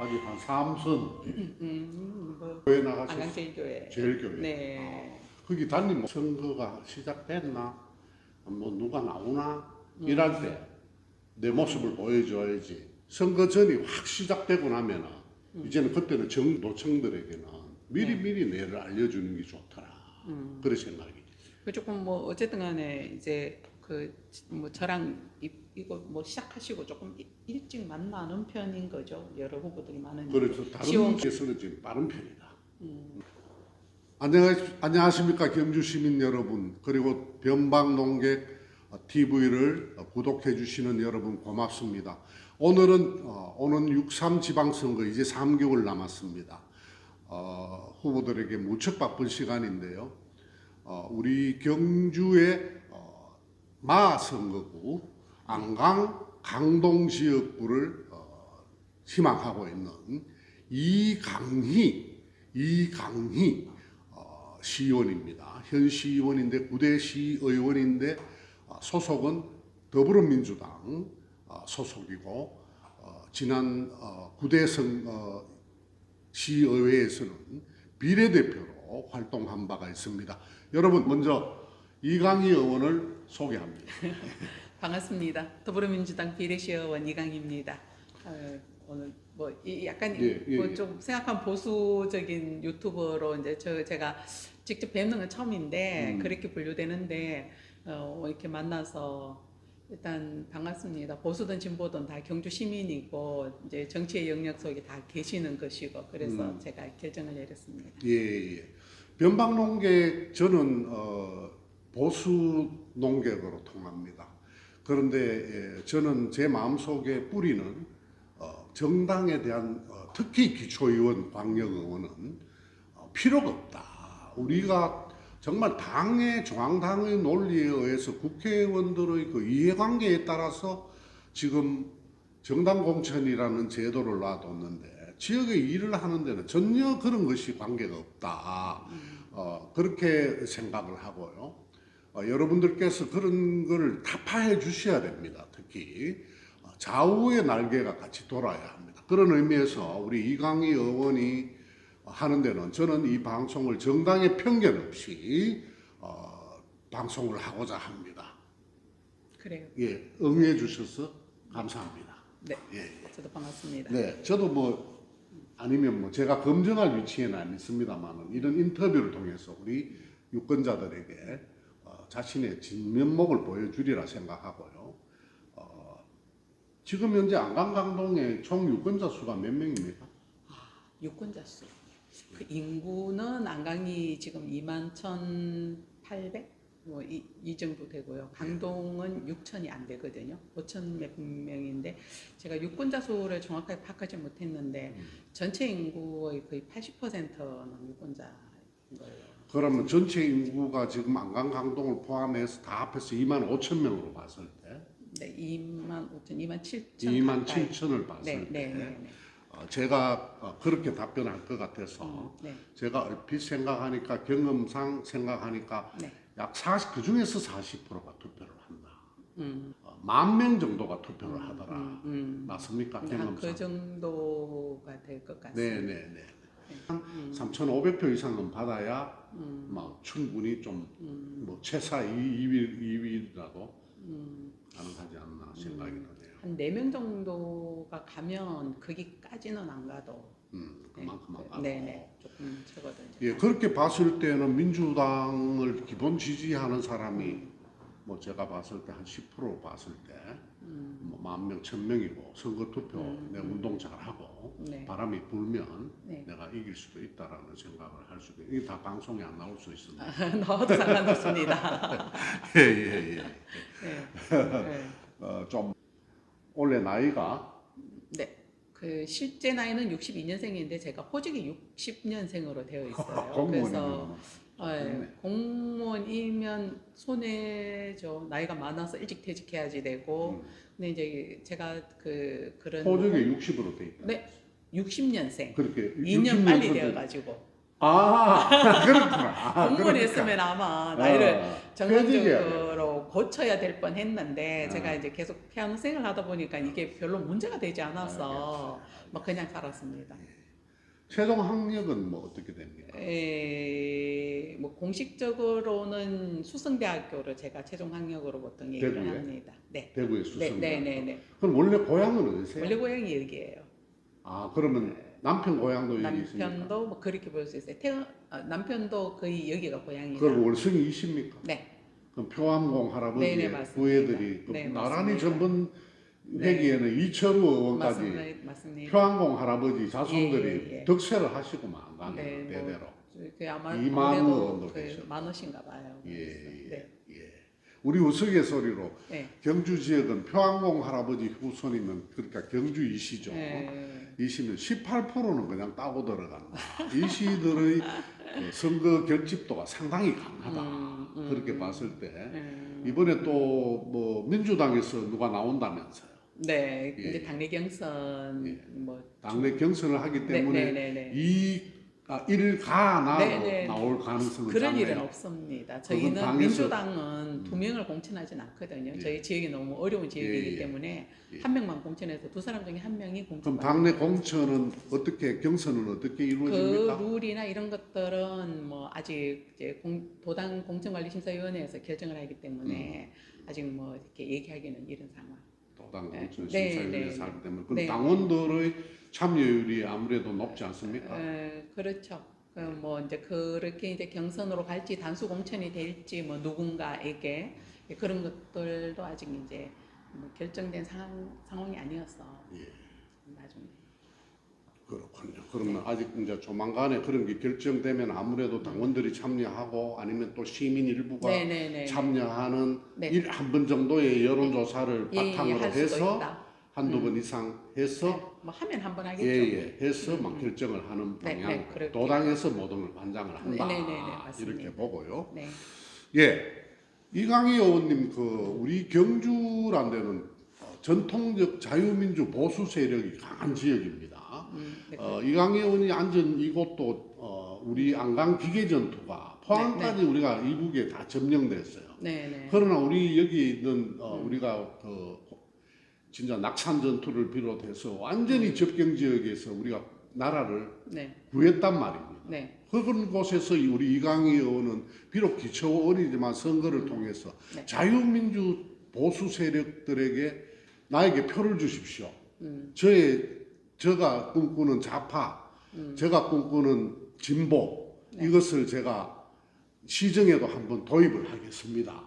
아직 한 3선 뭐 교회 나가서 안양제일교회. 제일교회. 네. 거기 다니면 선거가 시작됐나, 뭐 누가 나오나 이럴 때 내 모습을 보여줘야지. 선거 전이 확 시작되고 나면은 이제는 그때는 정도청들에게는 미리 내를 알려주는 게 좋더라. 그런 생각이. 그 조금 뭐 어쨌든 간에 이제 그 뭐 저랑 이거 뭐 시작하시고 조금 일찍 만나는 편인 거죠. 여러 후보들이 많은. 그래서 다른 시원. 데서는 지금 빠른 편이다. 안녕하십니까 경주 시민 여러분, 그리고 변방농객 TV를 구독해 주시는 여러분 고맙습니다. 오늘은 오는 6.3 지방선거 이제 3개월 남았습니다. 후보들에게 무척 바쁜 시간인데요. 우리 경주의 마선거구 안강 강동 지역구를 희망하고 있는 이강희 시의원입니다. 현 시의원인데 9대 시의원인데 소속은 더불어민주당 소속이고 지난 9대 시의회에서는 비례대표로 활동한 바가 있습니다. 여러분 먼저 이강희 의원을 소개합니다. 반갑습니다. 더불어민주당 비례시의원 이강희입니다. 오늘 뭐 약간 뭐 좀 생각한 보수적인 유튜버로 이제 제가 직접 뵙는 건 처음인데 그렇게 분류되는데 이렇게 만나서 일단 반갑습니다. 보수든 진보든 다 경주 시민이고 이제 정치의 영역 속에 다 계시는 것이고 그래서 제가 결정을 내렸습니다. 예. 변방농객 저는 보수 농객으로 통합니다. 그런데 저는 제 마음속에 뿌리는 정당에 대한 특히 기초의원, 광역의원은 필요가 없다. 우리가 정말 중앙당의 논리에 의해서 국회의원들의 그 이해관계에 따라서 지금 정당 공천이라는 제도를 놔뒀는데 지역에 일을 하는 데는 전혀 그런 것이 관계가 없다. 그렇게 생각을 하고요. 여러분들께서 그런 걸 타파해 주셔야 됩니다. 특히 좌우의 날개가 같이 돌아야 합니다. 그런 의미에서 우리 이강희 의원이 하는 데는 저는 이 방송을 정당의 편견 없이 방송을 하고자 합니다. 그래요. 예, 응해 주셔서 감사합니다. 네, 예. 저도 반갑습니다. 네, 저도 뭐 아니면 뭐 제가 검증할 위치에는 안 있습니다만 이런 인터뷰를 통해서 우리 유권자들에게 자신의 진면목을 보여주리라 생각하고요. 지금 현재 안강강동의 총 유권자 수가 몇 명입니까? 유권자 수. 그 인구는 안강이 지금 21,800? 뭐 이 정도 되고요. 강동은 6천이 안 되거든요. 5천 몇 명인데 제가 유권자 수를 정확하게 파악하지 못했는데 전체 인구의 거의 80%는 유권자인 거예요. 그러면 전체 인구가 지금 안강강동을 포함해서 다 합해서 2만 5천 명으로 봤을 때 네, 2만 5천, 2만 7천 2만 7천을 봤을 네, 때 네, 네, 네. 제가 그렇게 답변할 것 같아서 네. 제가 얼핏 생각하니까 경험상 생각하니까 네. 약 40, 그 중에서 40%가 투표를 한다. 10,000명 정도가 투표를 하더라. 맞습니까? 경험상. 그 정도가 될 것 같습니다. 네네네. 한 3,500표 이상은 받아야 뭐 충분히 좀 뭐 최사 2위라도 가능하지 않나 생각이 드네요. 한 4명 정도가 가면 거기까지는 안 가도 그만큼 안 가도. 네네 조금 적거든요. 예, 그렇게 봤을 때는 민주당을 기본 지지하는 사람이 뭐 제가 봤을 때 한 10% 봤을 때 뭐 10,000명, 1,000명이고 선거 투표 내 운동 잘하고 네. 바람이 불면 네. 내가 이길 수도 있다라는 생각을 할 수도 이게 다 방송에 안 나올 수 있습니다. 넣어도 상관없습니다. 예. 네. 좀 원래 나이가 네. 그 실제 나이는 62년생인데 제가 호직이 60년생으로 되어 있어요. 그래서 공무원이면 손해죠. 나이가 많아서 일찍 퇴직해야지 되고. 근데 이제 제가 그런 호적에 60으로 돼 있다. 네. 60년생. 그렇게 2년 빨리 60년생들 되어가지고. 아, 그렇구나. 아, 공무원이었으면 아마 나이를 퇴직해야 돼. 정상적으로 고쳐야 될 뻔했는데 아. 제가 이제 계속 피아노 생을 하다 보니까 이게 별로 문제가 되지 않아서 뭐 그냥 살았습니다. 최종 학력은 뭐 어떻게 됩니까? 뭐 공식적으로는 수성대학교를 제가 최종 학력으로 보통 얘기를 대구에? 합니다. 네. 대구의 수성대학교. 네. 그럼 원래 고향은 어디세요? 원래 고향이 여기예요. 아, 그러면 남편 고향도 여기 있습니까? 남편도 뭐 그렇게 볼 수 있어요. 남편도 거의 여기가 고향이다. 그럼 월성이십니까? 네. 그럼 표암공 할아버지의 네네, 맞습니다. 부애들이 그 네, 나란히 맞습니다. 전번 회기에는 이철우 의원까지 맞습니다. 표암공 할아버지 자손들이 예. 덕세를 하시고만 가는 네, 뭐, 대대로. 그 아마 이만우 아무래도 의원도 그 계셨고. 만우신가 봐요. 예. 네. 우리 우스갯소리로 네. 경주 지역은 표암공 할아버지 후손이면 그러니까 경주이시죠. 네. 이시면 18%는 그냥 따고 들어간다. 이시들의 선거 결집도가 상당히 강하다. 그렇게 봤을 때 이번에 또 뭐 민주당에서 누가 나온다면서요. 네. 예. 이제 당내 경선 예. 뭐 당내 경선을 하기 때문에 네. 일가나로 네. 나올 가능성은 그런 작네요. 일은 없습니다. 그건 저희는 당에서- 민주당은 두 명을 공천하진 않거든요. 예. 저희 지역이 너무 어려운 지역이기 예. 때문에 예. 한 명만 공천해서 두 사람 중에 한 명이 그럼 공천. 당내 공천은 어떻게 경선은 어떻게 그 이루어집니까? 룰이나 이런 것들은 뭐 아직 이제 도당 공천관리심사위원회에서 결정을 하기 때문에 아직 뭐 이렇게 얘기하기는 이른 상황. 도당 네. 공천 네, 심사위원회에서 네, 하기 때문에 그럼 네. 당원들의 참여율이 아무래도 높지 않습니까? 그렇죠. 뭐 이제 그렇게 이제 경선으로 갈지 단수 공천이 될지 뭐 누군가에게 그런 것들도 아직 이제 뭐 결정된 상황이 아니어서 예. 나중에. 그렇군요. 그러면 아직 이제 조만간에 그런 게 결정되면 아무래도 당원들이 참여하고 아니면 또 시민 일부가 네네네. 참여하는 네. 한 번 정도의 여론조사를 예, 바탕으로 할 수도 해서 있다. 한두 번 이상 해서 네, 뭐 하면 한 번 하겠죠. 해서 막 결정을 하는 네, 방향, 네, 그렇게. 도당에서 모든 걸 관장을 한다. 네, 맞습니다. 이렇게 보고요. 네. 예, 이강희 의원님 그 우리 경주란 데는 전통적 자유민주 보수 세력이 강한 지역입니다. 네, 이강희 의원이 앉은 이곳도 우리 안강 기계전투가 포항까지 우리가 이북에 다 점령됐어요. 네. 그러나 우리 여기 있는 우리가 그 진짜 낙산 전투를 비롯해서 완전히 접경 지역에서 우리가 나라를 네. 구했단 말입니다. 네. 그런 곳에서 우리 이강희 의원은 비록 기초어리지만 선거를 통해서 네. 자유민주 보수 세력들에게 나에게 표를 주십시오. 제가 꿈꾸는 좌파, 제가 꿈꾸는 진보 이것을 제가 시정에도 한번 도입을 하겠습니다.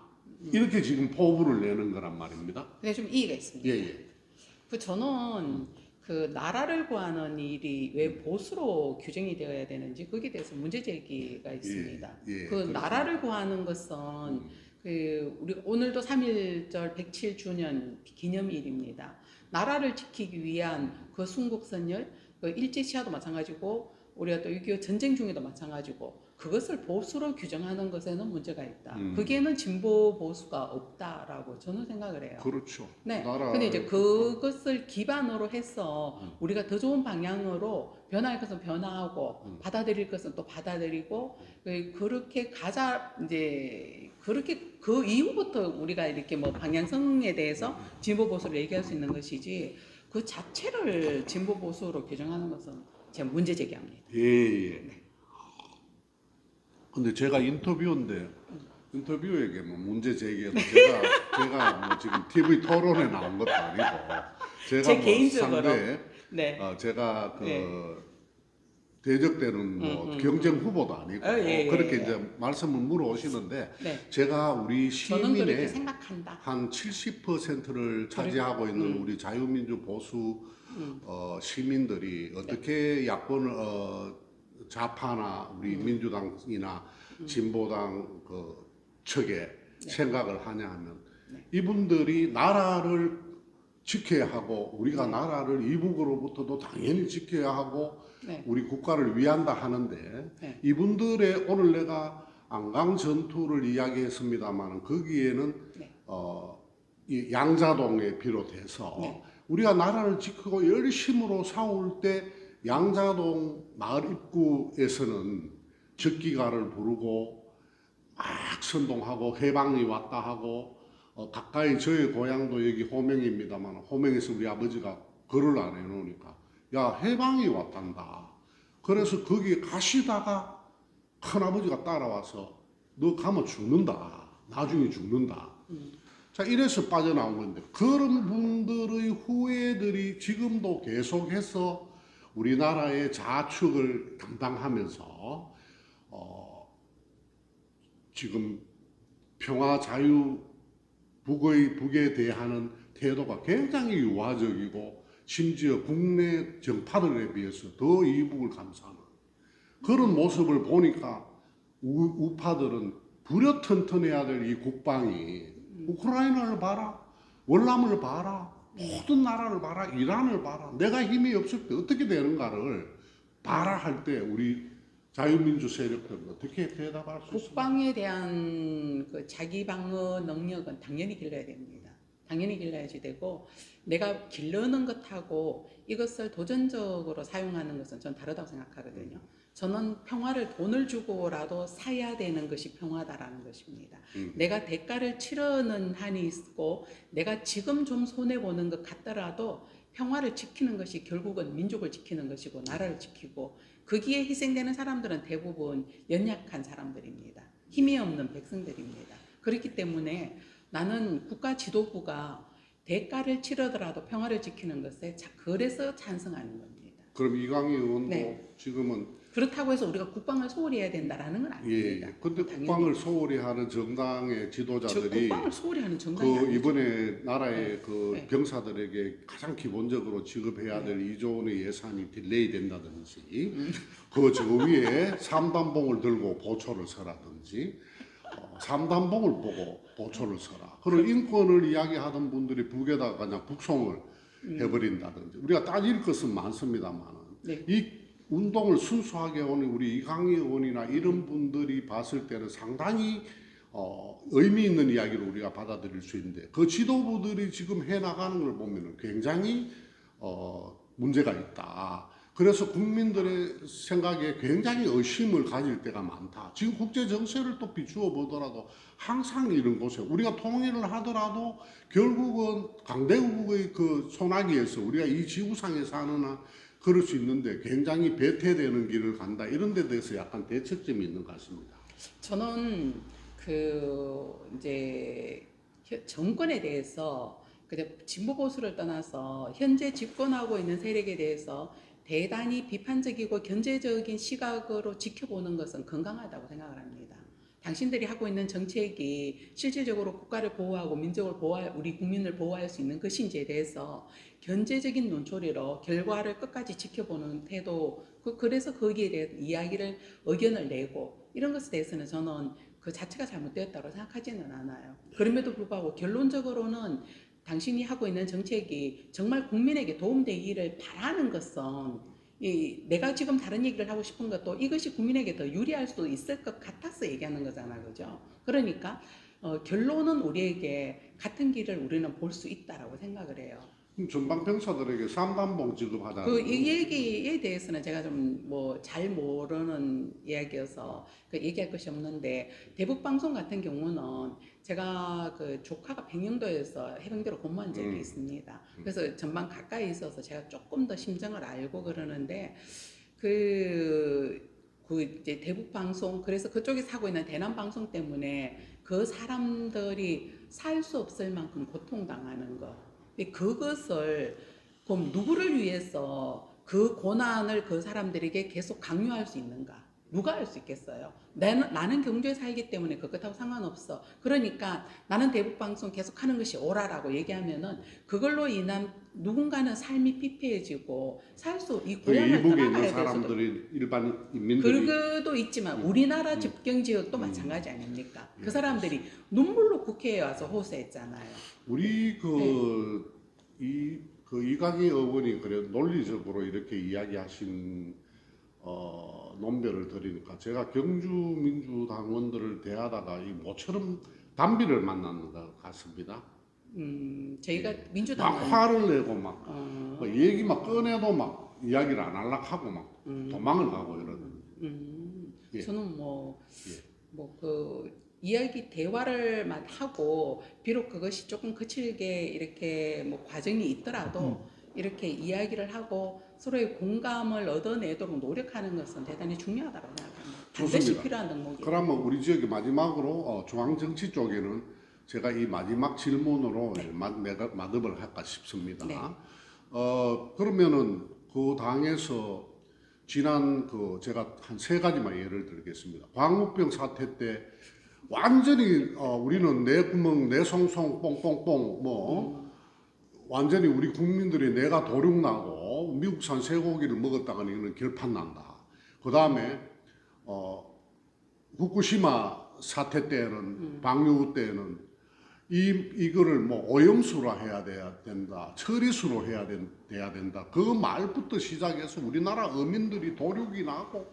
이렇게 지금 포부를 내는 거란 말입니다. 근데 좀 이의가 있습니다. 예. 저는 그 나라를 구하는 일이 왜 보수로 규정이 되어야 되는지 거기에 대해서 문제 제기가 있습니다. 그 그렇습니다. 나라를 구하는 것은 그 우리 오늘도 3.1절 107주년 기념일입니다. 나라를 지키기 위한 그 순국선열, 그 일제시하도 마찬가지고 우리가 또 6.25 전쟁 중에도 마찬가지고 그것을 보수로 규정하는 것에는 문제가 있다. 거기에는 진보 보수가 없다라고 저는 생각을 해요. 그렇죠. 네. 나라 근데 이제 그것을 기반으로 해서 우리가 더 좋은 방향으로 변할 것은 변화하고 받아들일 것은 또 받아들이고 그렇게 가자 이제 그렇게 그 이후부터 우리가 이렇게 뭐 방향성에 대해서 진보 보수를 얘기할 수 있는 것이지 그 자체를 진보 보수로 규정하는 것은 제가 문제 제기합니다. 예. 근데 제가 인터뷰인데 인터뷰에게 뭐 문제 제기해도 제가 뭐 지금 TV 토론에 나온 것도 아니고 제가 제 뭐 개인적으로. 상대 네. 제가 그 네. 대적되는 뭐 경쟁 후보도 아니고 그렇게 이제 말씀을 물어오시는데 네. 제가 우리 저는 그렇게 시민의 생각한다. 한 70%를 차지하고 있는 우리 자유민주 보수 시민들이 어떻게 야권을 좌파나 우리 민주당이나 진보당 그 측에 생각을 하냐 하면 이분들이 나라를 지켜야 하고 우리가 나라를 이북으로부터도 당연히 지켜야 하고 우리 국가를 위한다 하는데 이분들의 오늘 내가 안강 전투를 이야기했습니다만 거기에는 이 양자동에 비롯해서 우리가 나라를 지키고 열심으로 싸울 때 양자동 마을 입구에서는 적기가를 부르고 막 선동하고 해방이 왔다 하고 가까이 저의 고향도 여기 호명입니다만 호명에서 우리 아버지가 글을 안 해놓으니까 야 해방이 왔단다. 그래서 거기 가시다가 큰아버지가 따라와서 너 가면 죽는다. 나중에 죽는다. 자 이래서 빠져나온 건데 그런 분들의 후예들이 지금도 계속해서 우리나라의 자축을 담당하면서 지금 평화 자유 북에 대한 태도가 굉장히 유화적이고 심지어 국내 정파들에 비해서 더 이북을 감싸는 그런 모습을 보니까 우파들은 부려튼튼해야 될 이 국방이 우크라이나를 봐라, 월남을 봐라, 모든 나라를 봐라, 이란을 봐라. 내가 힘이 없을 때 어떻게 되는가를 봐라 할 때 우리 자유민주 세력들은 어떻게 대답할 수 있습니까? 국방에 대한 그 자기 방어 능력은 당연히 길러야 됩니다. 당연히 길러야지 되고 내가 길르는 것하고 이것을 도전적으로 사용하는 것은 전 다르다고 생각하거든요. 저는 평화를 돈을 주고라도 사야 되는 것이 평화다라는 것입니다. 내가 대가를 치르는 한이 있고 내가 지금 좀 손해보는 것 같더라도 평화를 지키는 것이 결국은 민족을 지키는 것이고 나라를 지키고 거기에 희생되는 사람들은 대부분 연약한 사람들입니다. 힘이 없는 백성들입니다. 그렇기 때문에 나는 국가 지도부가 대가를 치르더라도 평화를 지키는 것에 그래서 찬성하는 겁니다. 그럼 이강희 의원도 네. 지금은 그렇다고 해서 우리가 국방을 소홀히 해야 된다라는 건 아닙니다. 예. 근데 국방을 소홀히 하는 정당의 지도자들이 국방을 소홀히 하는 정당이 그 아니죠. 이번에 나라의 네. 그 네. 병사들에게 가장 기본적으로 지급해야 될 2조 원의 예산이 딜레이 된다든지 그 저 위에 삼단봉을 들고 보초를 서라든지 삼단봉을 보고 보초를 서라. 그리고 인권을 이야기하던 분들이 북에다가 그냥 북송을 해버린다든지 우리가 따질 것은 많습니다만은 네. 이 운동을 순수하게 오는 우리 이강희 의원이나 이런 분들이 봤을 때는 상당히 의미 있는 이야기로 우리가 받아들일 수 있는데 그 지도부들이 지금 해나가는 걸 보면 굉장히 문제가 있다. 그래서 국민들의 생각에 굉장히 의심을 가질 때가 많다. 지금 국제 정세를 또 비추어 보더라도 항상 이런 곳에 우리가 통일을 하더라도 결국은 강대국의 그 소나기에서 우리가 이 지구상에 사는 한 그럴 수 있는데 굉장히 배태되는 길을 간다. 이런 데 대해서 약간 대책점이 있는 것 같습니다. 저는 그 이제 정권에 대해서 그냥 진보 보수를 떠나서 현재 집권하고 있는 세력에 대해서 대단히 비판적이고 견제적인 시각으로 지켜보는 것은 건강하다고 생각을 합니다. 당신들이 하고 있는 정책이 실질적으로 국가를 보호하고 민족을 보호할 우리 국민을 보호할 수 있는 것인지에 대해서 견제적인 논조리로 결과를 끝까지 지켜보는 태도 그래서 거기에 대해 이야기를 의견을 내고 이런 것에 대해서는 저는 그 자체가 잘못되었다고 생각하지는 않아요. 그럼에도 불구하고 결론적으로는 당신이 하고 있는 정책이 정말 국민에게 도움되기를 바라는 것은 내가 지금 다른 얘기를 하고 싶은 것도 이것이 국민에게 더 유리할 수도 있을 것 같아서 얘기하는 거잖아, 그죠? 그러니까 결론은 우리에게 같은 길을 우리는 볼 수 있다라고 생각을 해요. 전방 병사들에게 삼단봉 지급하자는 이 얘기에 대해서는 제가 좀 뭐 잘 모르는 이야기여서 얘기할 것이 없는데 대북 방송 같은 경우는 제가 그 조카가 백령도에서 해병대로 근무한 적이 있습니다. 그래서 전방 가까이 있어서 제가 조금 더 심정을 알고 그러는데 그 이제 대북 방송 그래서 그쪽에서 하고 있는 대남 방송 때문에 그 사람들이 살 수 없을 만큼 고통당하는 것. 그것을 그럼 누구를 위해서 그 고난을 그 사람들에게 계속 강요할 수 있는가? 누가 할 수 있겠어요? 나는 경주에 살기 때문에 그것하고 상관없어. 그러니까 나는 대북방송 계속 하는 것이 옳아라고 얘기하면은 그걸로 인한 누군가는 삶이 피폐해지고 이 고향을 이북에 있는 떠나가야 될 수도 사람들이 일반 인민들이 그것도 있지만 우리나라 집경 지역도 마찬가지 아닙니까? 그 사람들이 눈물로 국회에 와서 호소했잖아요. 우리 이강희 의원이 그래 논리적으로 이렇게 이야기하신 논변을 드리니까 제가 경주 민주당원들을 대하다가 이 모처럼 단비를 만났는 것 같습니다. 저희가 막 민주당은 화를 내고 막 얘기 막 꺼내도 막 이야기를 안 하려고 하고 막 도망을 가고 이러는. 예. 저는 예. 그 이야기 대화를만 하고 비록 그것이 조금 거칠게 이렇게 과정이 있더라도 이렇게 이야기를 하고 서로의 공감을 얻어내도록 노력하는 것은 대단히 중요하다고 생각합니다. 반드시 좋습니다. 필요한 덕목이에요. 그러면 우리 지역의 마지막으로 중앙정치 쪽에는 제가 이 마지막 질문으로 내가 마듭을 할까 싶습니다. 네. 그러면은 그 당에서 지난 제가 한 3가지만 예를 들겠습니다. 광우병 사태 때 완전히 우리는 내 구멍 내 송송 뽕뽕뽕 완전히 우리 국민들이 내가 도륙나고 미국산 쇠고기를 먹었다가는 이거는 결판 난다. 그 다음에 후쿠시마 사태 때는 방류 때는 이거를 오염수로 해야 된다, 처리수로 돼야 된다. 그 말부터 시작해서 우리나라 어민들이 도륙이 나고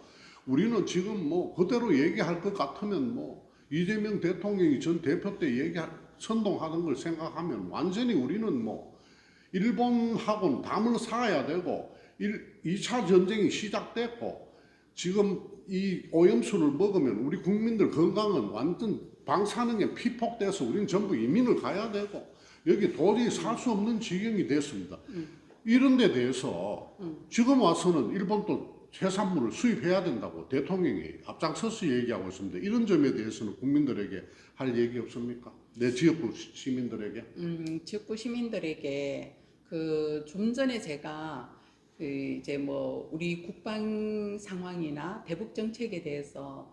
우리는 지금 그대로 얘기할 것 같으면 이재명 대통령이 전 대표 때 선동하는 걸 생각하면 완전히 우리는 일본하고는 담을 쌓아야 되고 2차 전쟁이 시작됐고 지금 이 오염수를 먹으면 우리 국민들 건강은 완전 방사능에 피폭돼서 우리는 전부 이민을 가야 되고 여기 도저히 살 수 없는 지경이 됐습니다. 이런 데 대해서 지금 와서는 일본도 해산물을 수입해야 된다고 대통령이 앞장서서 얘기하고 있습니다. 이런 점에 대해서는 국민들에게 할 얘기 없습니까? 내 지역구 시민들에게? 지역구 시민들에게 좀 전에 제가 이제 우리 국방 상황이나 대북 정책에 대해서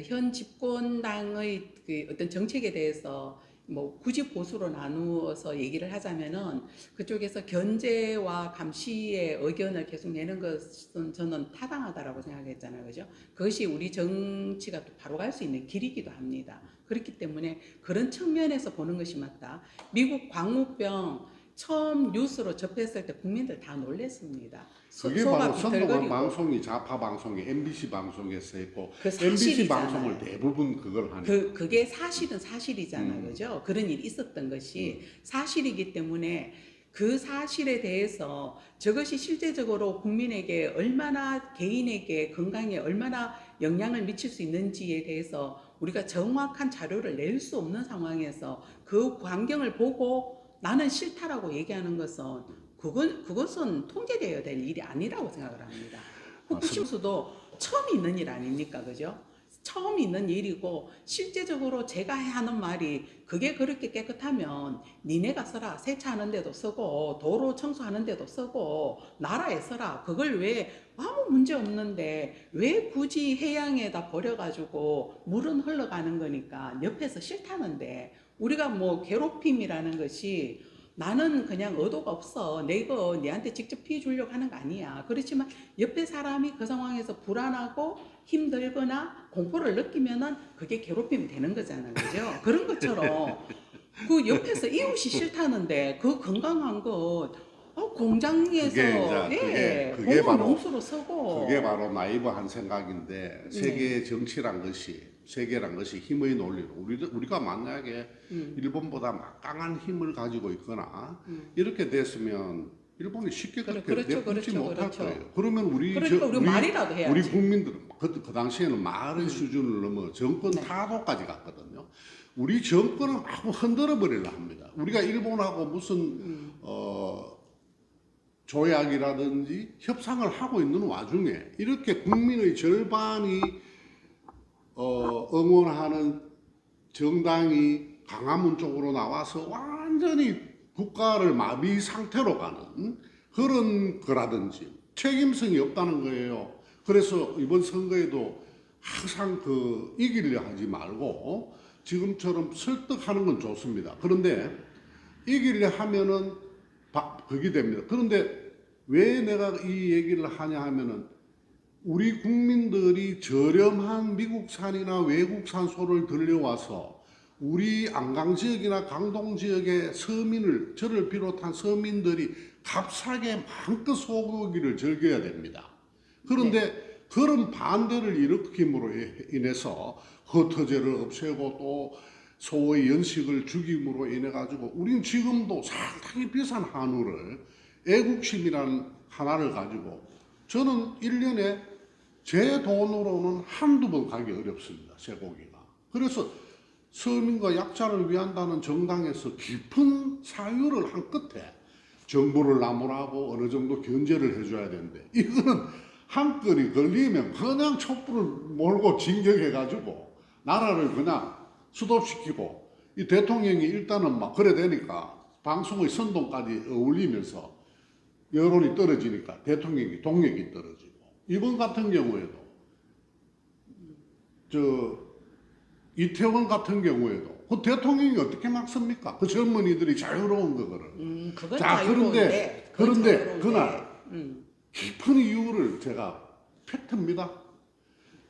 현 집권당의 어떤 정책에 대해서 굳이 보수로 나누어서 얘기를 하자면은 그쪽에서 견제와 감시의 의견을 계속 내는 것은 저는 타당하다라고 생각했잖아요. 그죠? 그것이 우리 정치가 또 바로 갈 수 있는 길이기도 합니다. 그렇기 때문에 그런 측면에서 보는 것이 맞다. 미국 광우병 처음 뉴스로 접했을 때 국민들 다 놀랐습니다. 그게 바로 선동한 방송이 좌파 방송이 MBC 방송에서 했고 MBC 방송을 대부분 그걸 하는 그게 사실은 사실이잖아요. 그죠? 그런 일이 있었던 것이 사실이기 때문에 그 사실에 대해서 저것이 실제적으로 국민에게 얼마나 개인에게 건강에 얼마나 영향을 미칠 수 있는지에 대해서 우리가 정확한 자료를 낼 수 없는 상황에서 그 광경을 보고 나는 싫다라고 얘기하는 것은 그것은 통제되어야 될 일이 아니라고 생각을 합니다. 후쿠시마도 처음 있는 일 아닙니까, 그죠? 처음 있는 일이고 실제적으로 제가 하는 말이 그게 그렇게 깨끗하면 니네가 써라. 세차하는 데도 쓰고 도로 청소하는 데도 쓰고 나라에 써라. 그걸 왜 아무 문제 없는데 왜 굳이 해양에다 버려가지고 물은 흘러가는 거니까 옆에서 싫다는데 우리가 괴롭힘이라는 것이 나는 그냥 의도가 없어. 내가 니한테 직접 피해 주려고 하는 거 아니야. 그렇지만 옆에 사람이 그 상황에서 불안하고 힘들거나 공포를 느끼면은 그게 괴롭힘이 되는 거잖아요. 그죠? 그런 것처럼 그 옆에서 이웃이 싫다는데 그 건강한 것 공장에서 그게 바로 용수로 쓰고 그게 바로 나이브한 생각인데 세계란 것이 힘의 논리로 우리가 만약에 일본보다 막강한 힘을 가지고 있거나 이렇게 됐으면 일본이 쉽게 그렇게 내뿜지 못할 거예요. 그러면 우리 말이라도 해야지. 우리 국민들은 그 당시에는 말의 수준을 넘어 정권 타도까지 갔거든요. 우리 정권을 막 흔들어 버리려 합니다. 우리가 일본하고 무슨 조약이라든지 협상을 하고 있는 와중에 이렇게 국민의 절반이 응원하는 정당이 광화문 쪽으로 나와서 완전히 국가를 마비 상태로 가는 그런 거라든지 책임성이 없다는 거예요. 그래서 이번 선거에도 항상 이기려 하지 말고 지금처럼 설득하는 건 좋습니다. 그런데 이기려 하면은 그게 됩니다. 그런데 왜 내가 이 얘기를 하냐 하면은 우리 국민들이 저렴한 미국산이나 외국산 소를 들려와서 우리 안강 지역이나 강동 지역의 서민을 저를 비롯한 서민들이 값싸게 마음껏 소고기를 즐겨야 됩니다. 그런데 그런 반대를 일으킴으로 인해서 흩어져를 없애고 또 소의 연식을 죽임으로 인해 가지고 우리는 지금도 상당히 비싼 한우를 애국심이라는 하나를 가지고 저는 1년에 제 돈으로는 한두 번 가기 어렵습니다. 쇠고기가. 그래서 서민과 약자를 위한다는 정당에서 깊은 사유를 한 끝에 정부를 나무라고 어느 정도 견제를 해줘야 되는데, 이거는 한 건이 걸리면 그냥 촛불을 몰고 진격해가지고 나라를 그냥 수도시키고, 이 대통령이 일단은 막 그래 되니까 방송의 선동까지 어울리면서 여론이 떨어지니까 대통령이 동력이 떨어지고, 이번 같은 경우에도 이태원 같은 경우에도 그 대통령이 어떻게 막습니까? 그 젊은이들이 자유로운 거를. 그건 자, 자유로운데, 그런데 그날 깊은 이유를 제가 팩트입니다.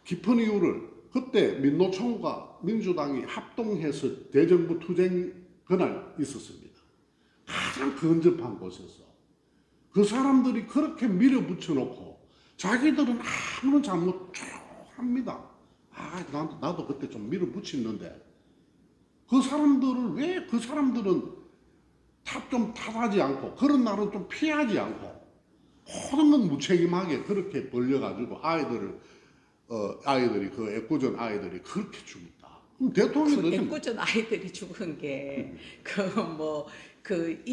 깊은 이유를 그때 민노총과 민주당이 합동해서 대정부 투쟁 그날 있었습니다. 가장 근접한 곳에서 그 사람들이 그렇게 밀어붙여 놓고 자기들은 아무런 잘못 쭉 합니다. 나도 그때 좀 밀어붙였는데, 그 사람들을 왜 그 사람들은 좀 탓하지 않고 그런 날은 좀 피하지 않고 모든 건 무책임하게 그렇게 벌려가지고 아이들이 그 애꿎은 아이들이 그렇게 죽었다. 그럼 대통령이 애꿎은 아이들이 죽은 게 그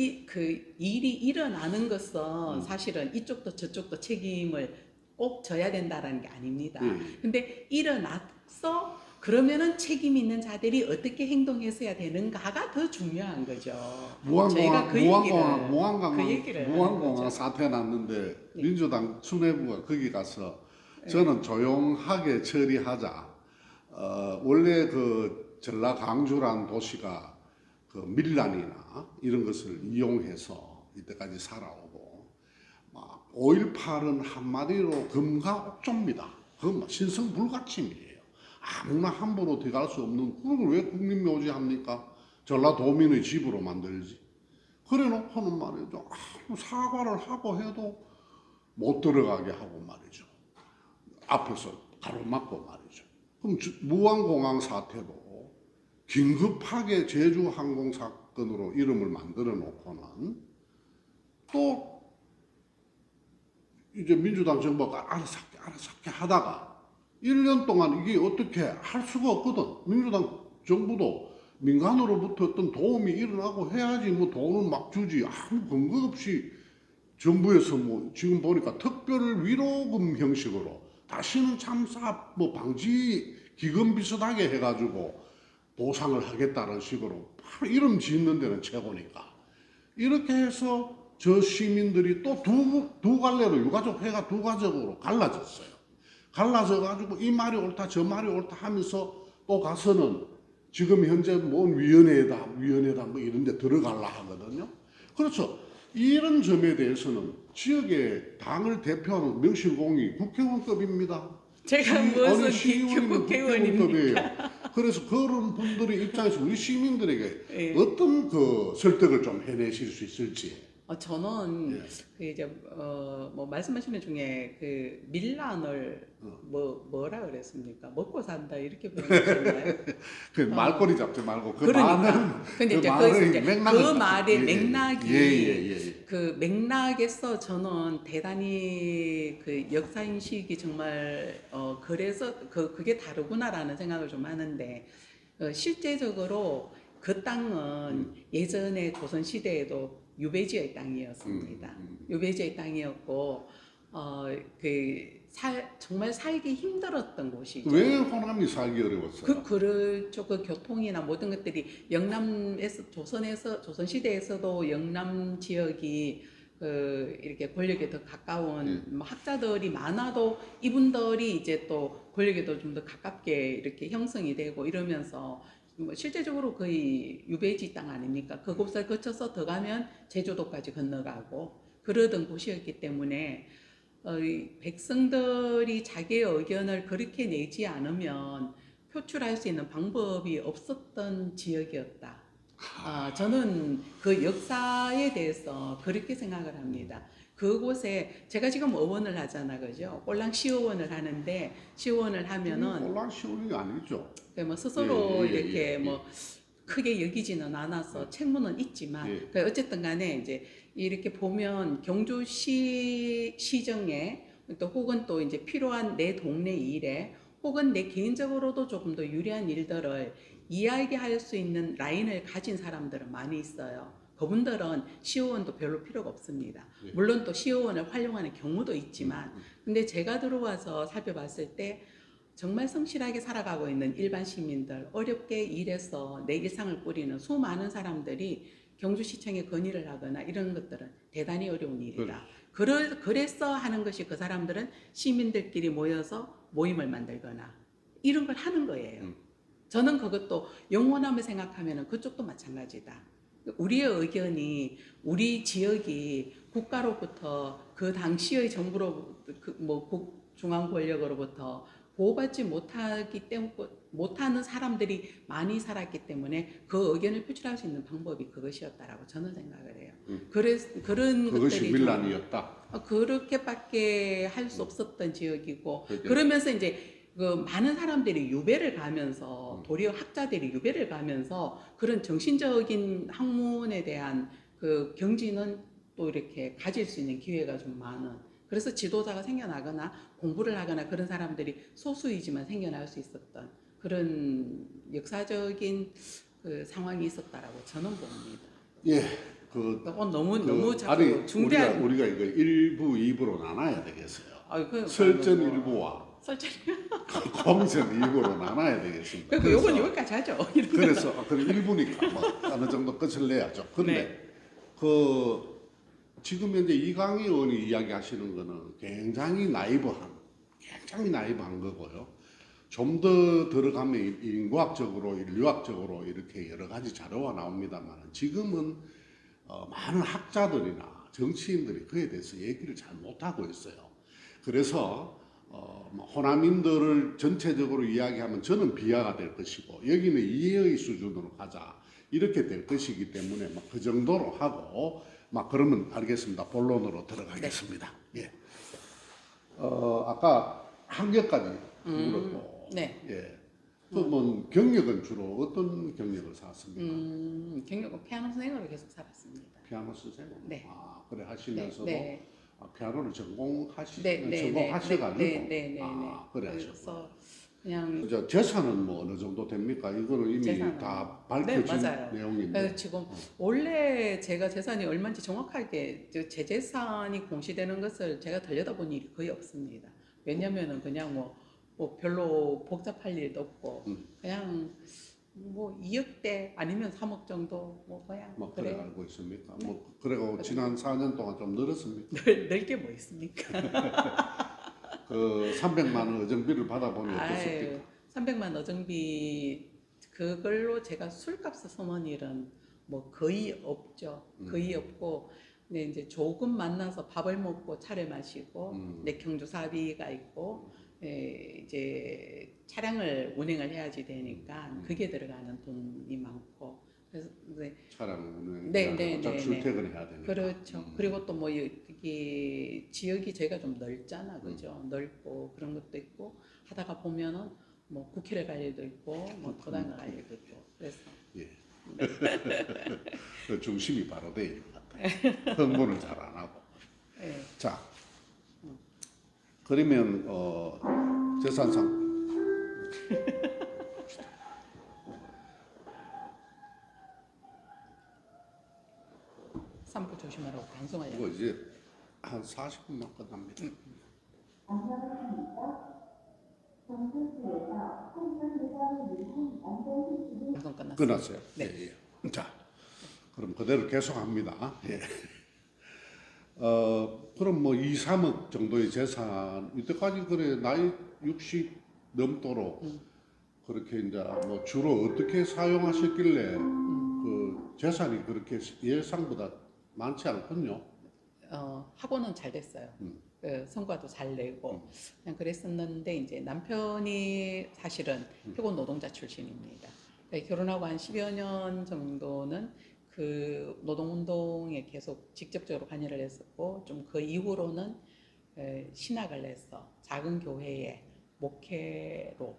일이 일어나는 것은 사실은 이쪽도 저쪽도 책임을 꼭 져야 된다라는 게 아닙니다. 근데 일어났어? 그러면은 책임 있는 자들이 어떻게 행동했어야 되는가가 더 중요한 거죠. 무한공항 사태 났는데 민주당 수뇌부가 거기 가서 저는 조용하게 처리하자. 원래 그 전라 강주란 도시가 그 밀란이나 이런 것을 이용해서 이때까지 살아오고, 막 5.18은 한마디로 금가옥조입니다. 그건 신성 불가침이에요. 아무나 함부로 들어갈 수 없는, 그걸 왜 국민묘지 합니까? 전라도민의 집으로 만들지. 그래 놓고는 말이죠, 사과를 하고 해도 못 들어가게 하고 말이죠, 앞에서 가로막고 말이죠. 그럼 무한공항 사태도 긴급하게 제주항공 사건으로 이름을 만들어 놓고는 또 이제 민주당 정부가 알아서 할게 하다가 1년 동안 이게 어떻게 할 수가 없거든. 민주당 정부도 민간으로부터 어떤 도움이 일어나고 해야지, 뭐 돈은 막 주지, 아무 근거 없이 정부에서 뭐 지금 보니까 특별 위로금 형식으로 다시는 참사 뭐 방지 기금 비슷하게 해가지고 보상을 하겠다는 식으로 바로 이름 짓는 데는 최고니까, 이렇게 해서 저 시민들이 또 두 갈래로, 유가족 회가 두 가족으로 갈라졌어요. 갈라져 가지고 이 말이 옳다 저 말이 옳다 하면서 또 가서는 지금 현재 뭔 위원회다 뭐 이런 데 들어갈라 하거든요. 그렇죠. 이런 점에 대해서는 지역의 당을 대표하는 명실공히 국회의원급입니다. 제가 무슨 시의원이면 국회의원입니까? 그래서 그런 분들의 입장에서 우리 시민들에게 어떤 그 설득을 좀 해내실 수 있을지. 저는 그 이제 뭐 말씀하시는 중에 그 밀란을 뭐라 그랬습니까? 먹고 산다 이렇게 표현하셨나요? 그 말꼬리 잡지 말고 그 그러니까. 말은 근데 이제 그 말의 맥락이 그 맥락에서 저는 대단히 그 역사 인식이 정말 그래서 그게 다르구나라는 생각을 좀 하는데, 실제적으로 그 땅은 예전에 조선 시대에도 유배지의 땅이었습니다. 유배지의 땅이었고, 정말 살기 힘들었던 곳이죠. 왜 호남이 살기 어려웠어요? 그렇죠. 그 교통이나 모든 것들이 조선 시대에서도 영남 지역이 이렇게 권력에 더 가까운 학자들이 많아도 이분들이 이제 또 권력에 좀 더 가깝게 이렇게 형성이 되고 이러면서 실제적으로 거의 유배지 땅 아닙니까? 그곳을 거쳐서 더 가면 제주도까지 건너가고 그러던 곳이었기 때문에 백성들이 자기의 의견을 그렇게 내지 않으면 표출할 수 있는 방법이 없었던 지역이었다. 저는 그 역사에 대해서 그렇게 생각을 합니다. 그곳에 제가 지금 의원을 하잖아, 그죠? 꼴랑 시의원을 하는데 시의원을 하면은 꼴랑 시의원이 아니죠. 뭐 스스로 이렇게 뭐 크게 여기지는 않아서 책무는 있지만 어쨌든 간에 이제 이렇게 보면 경주시 시정에 또 혹은 또 이제 필요한 내 동네 일에 혹은 내 개인적으로도 조금 더 유리한 일들을 이야기할 수 있는 라인을 가진 사람들은 많이 있어요. 그분들은 시의원도 별로 필요가 없습니다. 예. 물론 또 시의원을 활용하는 경우도 있지만, 근데 제가 들어와서 살펴봤을 때 정말 성실하게 살아가고 있는 일반 시민들, 어렵게 일해서 내 일상을 꾸리는 수많은 사람들이 경주시청에 건의를 하거나 이런 것들은 대단히 어려운 일이다. 그래서 하는 것이 그 사람들은 시민들끼리 모여서 모임을 만들거나 이런 걸 하는 거예요. 저는 그것도 영원함을 생각하면 그쪽도 마찬가지다. 우리의 의견이 우리 지역이 국가로부터 그 당시의 정부로 중앙 권력으로부터 보호받지 못하는 사람들이 많이 살았기 때문에 그 의견을 표출할 수 있는 방법이 그것이었다라고 저는 생각을 해요. 그런 그것이 것들이 밀란이었다. 그렇게밖에 할 수 없었던 지역이고, 그렇게. 그러면서 이제 그 많은 사람들이 유배를 가면서 도리어 학자들이 유배를 가면서 그런 정신적인 학문에 대한 그 경지는 또 이렇게 가질 수 있는 기회가 좀 많은, 그래서 지도자가 생겨나거나 공부를 하거나 그런 사람들이 소수이지만 생겨날 수 있었던 그런 역사적인 그 상황이 있었다라고 저는 봅니다. 예, 너무 자꾸 중대한 우리가 이거 1부, 2부로 나눠야 되겠어요. 설전 뭐, 일부와 설정. 공전 일부로 나눠야 되겠습니다. 그리고 요건 여기까지 하죠. 그래서 1부니까 뭐 어느 정도 끝을 내야죠. 근데 네. 지금 현재 이강희 의원이 이야기하시는 거는 굉장히 나이브한 거고요. 좀 더 들어가면 인과학적으로, 인류학적으로 이렇게 여러 가지 자료가 나옵니다만 지금은 많은 학자들이나 정치인들이 그에 대해서 얘기를 잘 못하고 있어요. 그래서 호남인들을 전체적으로 이야기하면 저는 비하가 될 것이고 여기는 이해의 수준으로 가자 이렇게 될 것이기 때문에 그 정도로 하고 그러면 알겠습니다. 본론으로 들어가겠습니다. 네. 예. 아까 학력까지 물었고, 네. 예. 그러면 경력은 주로 어떤 경력을 쌓았습니까? 경력은 피아노 선생으로 계속 살았습니다. 피아노 선생? 네. 그래 하시면서도 네. 피아노를 전공하셔가지고. 네. 그래 그래서 하셨고. 그냥 재산은 뭐 어느 정도 됩니까? 이거는 이미 재산은, 다 밝혀진 맞아요. 내용인데. 지금 원래 제가 재산이 얼마인지 정확하게 제 재산이 공시되는 것을 제가 들여다본 일이 거의 없습니다. 왜냐면은 그냥 뭐 별로 복잡할 일도 없고 그냥 뭐 2억대 아니면 3억 정도 그냥 그래 알고 있습니까? 그래고 지난 4년 동안 좀 늘었습니까? 늘게 뭐 있습니까? 300만 원 어정비를 받아보니 어떻습니까? 300만 어정비 그걸로 제가 술값을 써놓은 일은 거의 없죠. 거의 없고, 근데 이제 조금 만나서 밥을 먹고 차를 마시고 내 경주 사비가 있고 이제 차량을 운행을 해야지 되니까 그게 들어가는 돈이 많고, 그래서 차량 운행, 네. 출퇴근해야 되니까. 그렇죠. 그리고 또 여기 지역이 저희가 좀 넓잖아, 그죠? 넓고 그런 것도 있고 하다가 보면은 국회를 갈 일도 있고 도당을 갈 일도 있고 그래서. 예. 그 중심이 바로 돼 있는 것 같아요. 흥분을 잘 안 하고. 네. 자, 그러면 재산상. 산부 조심하라고 방송하려고. 이거 이제 한 40분만 끝납니다. 방송 끝났어요. 끝났어요. 네. 예. 자, 그럼 그대로 계속합니다. 예. 그럼 2, 3억 정도의 재산 이때까지 그래 나이 60 넘도록 그렇게 이제 주로 어떻게 사용하셨길래 그 재산이 그렇게 예상보다 많지 않군요. 학원은 잘 됐어요. 성과도 잘 내고 그냥 그랬었는데 이제 남편이 사실은 해군 노동자 출신입니다. 결혼하고 한 10여 년 정도는 그 노동운동에 계속 직접적으로 관여를 했었고, 좀 그 이후로는 신학을 해서 작은 교회에 목회로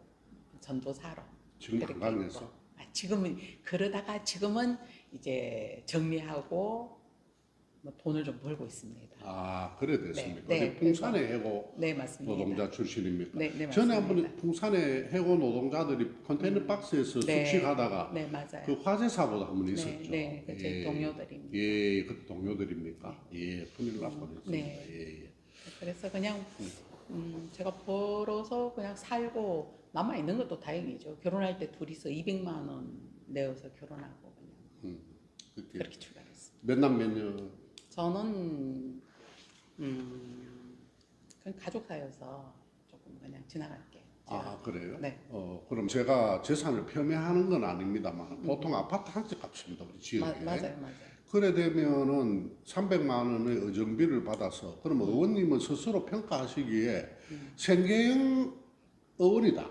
전도사로. 지금 안 가면서? 지금은 그러다가 지금은 이제 정리하고 뭐 돈을 좀 벌고 있습니다. 아, 그래 됐습니까? 네, 어디 풍산의 해고 네, 맞습니다. 노동자 출신입니까? 네, 네, 전에 맞습니다. 한번 풍산의 해고 노동자들이 컨테이너 박스에서 네, 숙식하다가 네, 맞아요. 그 화재 사고도 한번 네, 있었죠. 네, 그 제 동료들입니다. 예, 그 동료들입니까? 예, 큰일 날 뻔했습니다. 네. 예, 예. 그래서 그냥 제가 벌어서 그냥 살고 남아 있는 것도 다행이죠. 결혼할 때 둘이서 200만 원 내어서 결혼하고 그냥 그렇게 그렇게 출발했습니다. 몇 남 몇 녀? 저는 그냥 가족 사여서 조금 그냥 지나갈게. 아, 그래요? 네. 그럼 제가 재산을 폄훼하는 건 아닙니다만 보통 아파트 한 채 값입니다, 우리 지역에. 맞아요, 맞아요. 그래 되면은 300만 원의 의정비를 받아서 그러면 의원님은 스스로 평가하시기에 생계형 의원이다.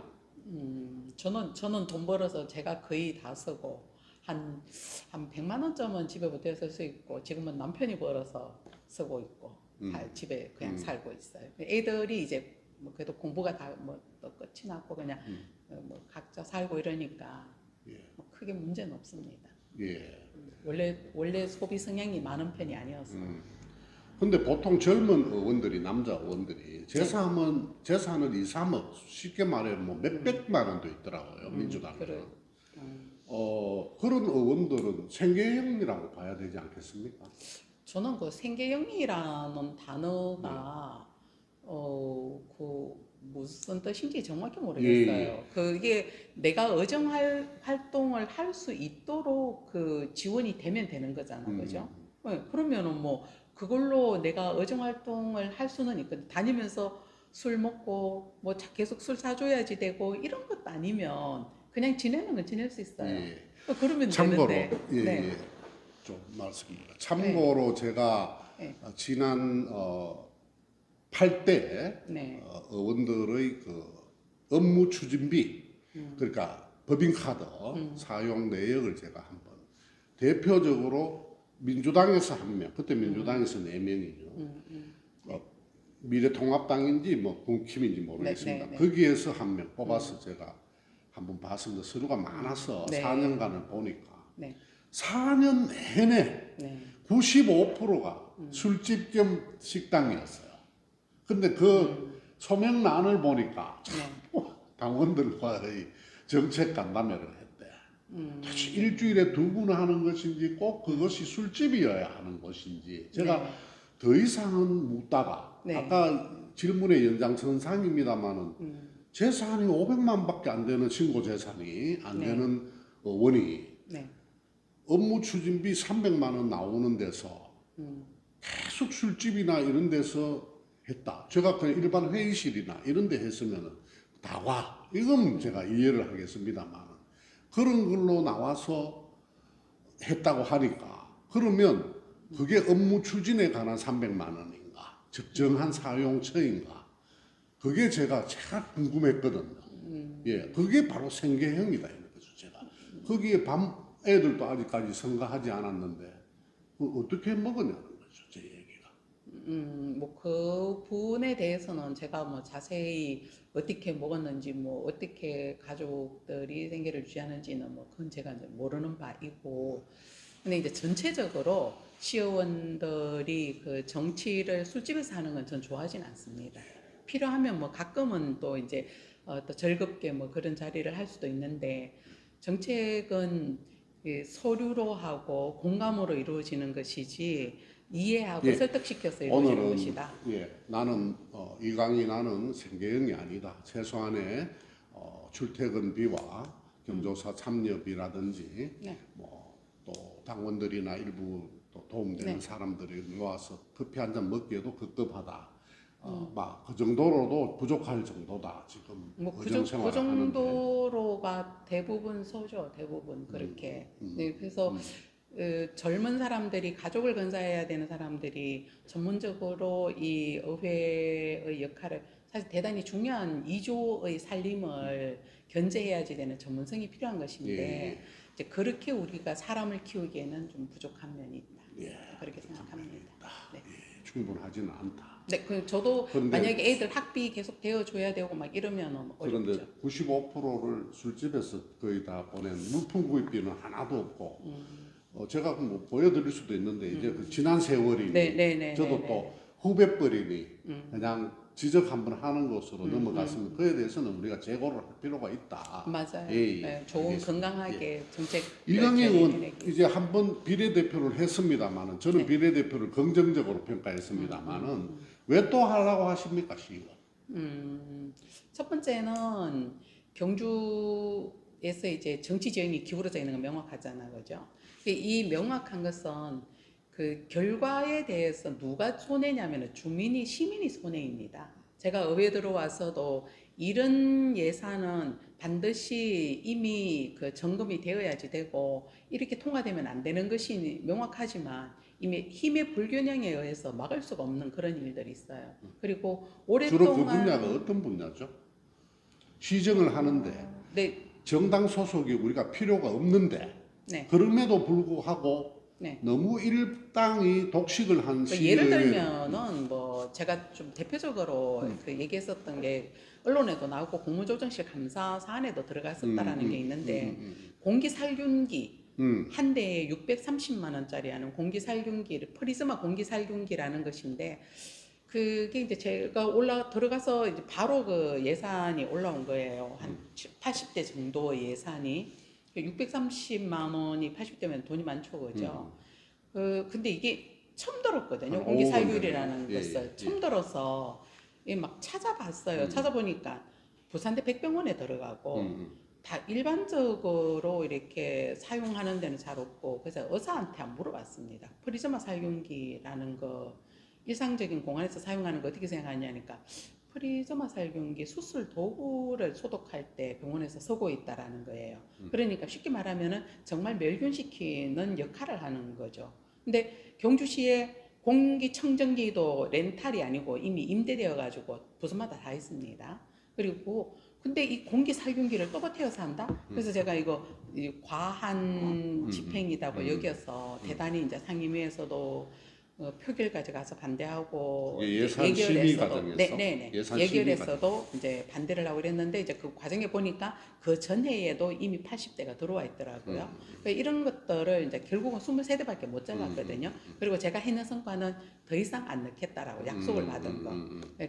저는 돈 벌어서 제가 거의 다 쓰고 한 100만 원쯤은 집에 못해 쓸 수 있고 지금은 남편이 벌어서 쓰고 있고 집에 그냥 살고 있어요. 애들이 이제 뭐 그래도 공부가 다 뭐 또 끝이 났고 그냥 뭐 각자 살고 이러니까 뭐 크게 문제는 없습니다. 예. 원래 소비 성향이 많은 편이 아니어서. 근데 보통 젊은 의원들이 남자 의원들이 재산은 2, 3억 쉽게 말해 뭐 몇백만 원도 있더라고요 민주당은. 그래. 그런 의원들은 생계형이라고 봐야 되지 않겠습니까? 저는 그 생계형이라는 단어가 그 무슨 뜻인지 정확히 모르겠어요. 그게 내가 의정 활동을 할 수 있도록 그 지원이 되면 되는 거잖아, 그죠? 네, 그러면은 뭐 그걸로 내가 의정 활동을 할 수는 있거든. 다니면서 술 먹고 뭐 계속 술 사줘야지 되고 이런 것도 아니면 그냥 지내는 건 지낼 수 있어요. 예. 그러면 참고로 되는데. 예, 네. 예. 좀 말씀드립니다. 참고로 제가 네. 지난 8대 네. 의원들의 그 업무 추진비 그러니까 법인카드 사용 내역을 제가 한번 대표적으로 민주당에서 한 명, 그때 민주당에서 4명이죠. 미래통합당인지 뭐 국힘인지 모르겠습니다. 네, 네, 네. 거기에서 한 명 뽑아서 제가 한번 봤습니다. 서류가 많아서 네. 4년간을 보니까 네. 4년 내내 네. 95%가 술집 겸 식당이었어요. 근데 그 소명란을 보니까 네. 당원들과의 정책 간담회를 했대. 도대체 일주일에 2번 하는 것인지 꼭 그것이 술집이어야 하는 것인지 제가 네. 더 이상은 묻다가 네. 아까 질문의 연장선상입니다만은 재산이 500만밖에 안 되는 신고 재산이 안 네. 되는 의원이 네. 업무 추진비 300만 원 나오는 데서 계속 술집이나 이런 데서 했다. 제가 그냥 일반 회의실이나 이런 데 했으면은 다과 이건 제가 이해를 하겠습니다만 그런 걸로 나와서 했다고 하니까 그러면 그게 업무 추진에 관한 300만 원인가 적정한 사용처인가 그게 제가 궁금했거든요. 예, 그게 바로 생계형이다 이런 거죠. 제가 거기에 애들도 아직까지 선거하지 않았는데 어떻게 먹었냐는 거죠. 제 얘기가. 뭐 그 부분에 대해서는 제가 뭐 자세히 어떻게 먹었는지 뭐 어떻게 가족들이 생계를 유지하는지는 뭐 그건 제가 이제 모르는 바이고 근데 이제 전체적으로 시의원들이 그 정치를 술집에서 하는 건 전 좋아하진 않습니다. 필요하면 뭐 가끔은 또 이제 또 즐겁게 뭐 그런 자리를 할 수도 있는데 정책은 서류로 하고 공감으로 이루어지는 것이지 이해하고 예. 설득시켜서 이루어지는 오늘은 것이다. 나는 이 강의 나는 생계형이 아니다. 최소한의 출퇴근비와 경조사 참여비라든지 네. 뭐 또 당원들이나 일부 또 도움되는 네. 사람들이 모아서 커피 한 잔 먹기에도 급급하다. 막 그 정도로도 부족할 정도다. 지금 뭐 의정 그 생활을 하는데. 정도로가 대부분 서죠. 대부분 그렇게. 네, 그래서 젊은 사람들이 가족을 건사해야 되는 사람들이 전문적으로 이 의회의 역할을 사실 대단히 중요한 2조의 살림을 견제해야지 되는 전문성이 필요한 것인데 예. 이제 그렇게 우리가 사람을 키우기에는 좀 부족한 면이 있다. 예. 그렇게 생각합니다. 네. 예, 충분하지는 않다. 네, 저도 그런데- 만약에 애들 학비 계속 대어줘야 되고 막 이러면 그런데 어렵죠. 95%를 술집에서 거의 다 보낸 물품 구입비는 하나도 없고 제가 뭐 보여드릴 수도 있는데 이제 그 지난 세월이니 네, 저도 또 후배뻘이니 그냥 지적 한번 하는 것으로 넘어갔으면 그에 대해서는 우리가 재고를 할 필요가 있다. 맞아요. 예, 네, 좋은 알겠습니다. 건강하게 정책 이강희 의원 결의내기. 이제 한번 비례대표를 했습니다만은 저는 네. 비례대표를 긍정적으로 평가했습니다만은 왜 또 하려고 하십니까, 시의원? 첫 번째는 경주에서 이제 정치 지형이 기울어져 있는 건 명확하잖아요, 그죠? 이 명확한 것은 그 결과에 대해서 누가 손해냐면은 주민이 시민이 손해입니다. 제가 의회에 들어와서도 이런 예산은 반드시 이미 그 점검이 되어야지 되고 이렇게 통과되면 안 되는 것이 명확하지만 이미 힘의 불균형에 의해서 막을 수가 없는 그런 일들이 있어요. 그리고 주로 그 오랫동안 분야가 어떤 분야죠? 시정을 하는데 네, 정당 소속이 우리가 필요가 없는데 네. 그럼에도 불구하고 네. 너무 일당이 독식을 한 그 예를 시의회 들면은 뭐 제가 좀 대표적으로 그 얘기했었던 게 언론에도 나오고 국무조정실 감사 사안에도 들어갔었다라는 게 있는데 공기살균기 한 대에 630만 원짜리 하는 공기살균기를 프리즈마 공기살균기라는 것인데 그게 이제 제가 들어가서 이제 바로 그 예산이 올라온 거예요. 한 80대 정도 예산이 630만 원이 80대면 돈이 많죠, 그죠? 근데 이게 처음 들었거든요. 한 공기살균이라는 5억 원 것을 예, 처음 들어서 막 찾아봤어요. 찾아보니까 부산대 백병원에 들어가고 다 일반적으로 이렇게 사용하는 데는 잘 없고 그래서 의사한테 한번 물어봤습니다. 프리즈마 살균기라는 거 일상적인 공간에서 사용하는 거 어떻게 생각하냐니까 프리즈마 살균기 수술 도구를 소독할 때 병원에서 쓰고 있다라는 거예요. 그러니까 쉽게 말하면은 정말 멸균시키는 역할을 하는 거죠. 근데 경주시에 공기청정기도 렌탈이 아니고 이미 임대되어 가지고 부서마다 다 있습니다. 그리고 근데 이 공기살균기를 떠받쳐서 한다? 그래서 제가 이거 과한 집행이라고 여겨서 대단히 이제 상임위에서도 표결 가져가서 반대하고 예산 심의 과정에서 네네네 예산 예결에서도 이제 반대를 하고 그랬는데 이제 그 과정에 보니까 그 전해에도 이미 80대가 들어와 있더라고요. 그러니까 이런 것들을 이제 결국은 23대밖에 못 잡았거든요. 그리고 제가 해낸 성과는 더 이상 안 넣겠다라고 약속을 받은 거.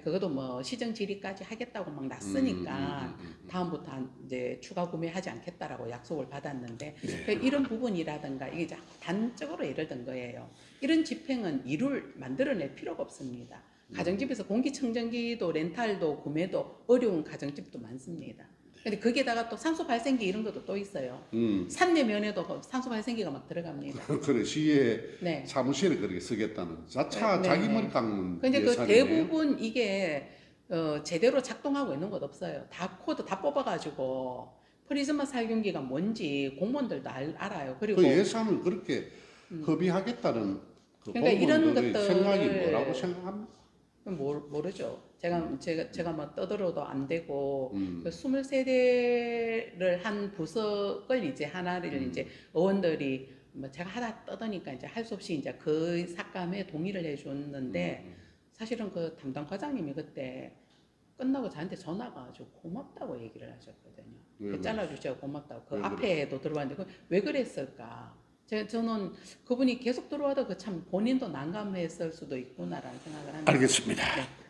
그것도 뭐 시정 질의까지 하겠다고 막 났으니까 다음부터 이제 추가 구매하지 않겠다라고 약속을 받았는데 그러니까 이런 부분이라든가 이게 자꾸 단적으로 예를 든 거예요. 이런 집행은 일을 만들어낼 필요가 없습니다. 가정집에서 공기청정기도 렌탈도 구매도 어려운 가정집도 많습니다. 근데 거기에다가 또 산소 발생기 이런 것도 또 있어요. 산내면에도 산소 발생기가 막 들어갑니다. 그래 시의 네. 사무실에 그렇게 쓰겠다는 자차 네, 자기 네. 머리 깎는 근데 그 예산이네요. 대부분 이게 제대로 작동하고 있는 것 없어요. 다 코드 다 뽑아가지고 프리즈마 살균기가 뭔지 공무원들도 알아요. 그리고 그 예산을 그렇게 협의하겠다는 그 그러니까 이런 공무원들의 것들을 생각이 뭐라고 생각합니까? 모르죠. 제가 뭐 떠들어도 안 되고 그 23대를 한 부서를 이제 하나를 이제 의원들이 뭐 제가 하다 떠드니까 이제 할 수 없이 이제 그 삭감에 동의를 해줬는데 사실은 그 담당 과장님이 그때 끝나고 저한테 전화가 아주 고맙다고 얘기를 하셨거든요. 그 잘라주셔서 고맙다고. 그 앞에도 들어봤는데 왜 그랬을까? 저는 그분이 계속 들어와도 그 참 본인도 난감했을 수도 있구나라는 생각을 합니다. 알겠습니다.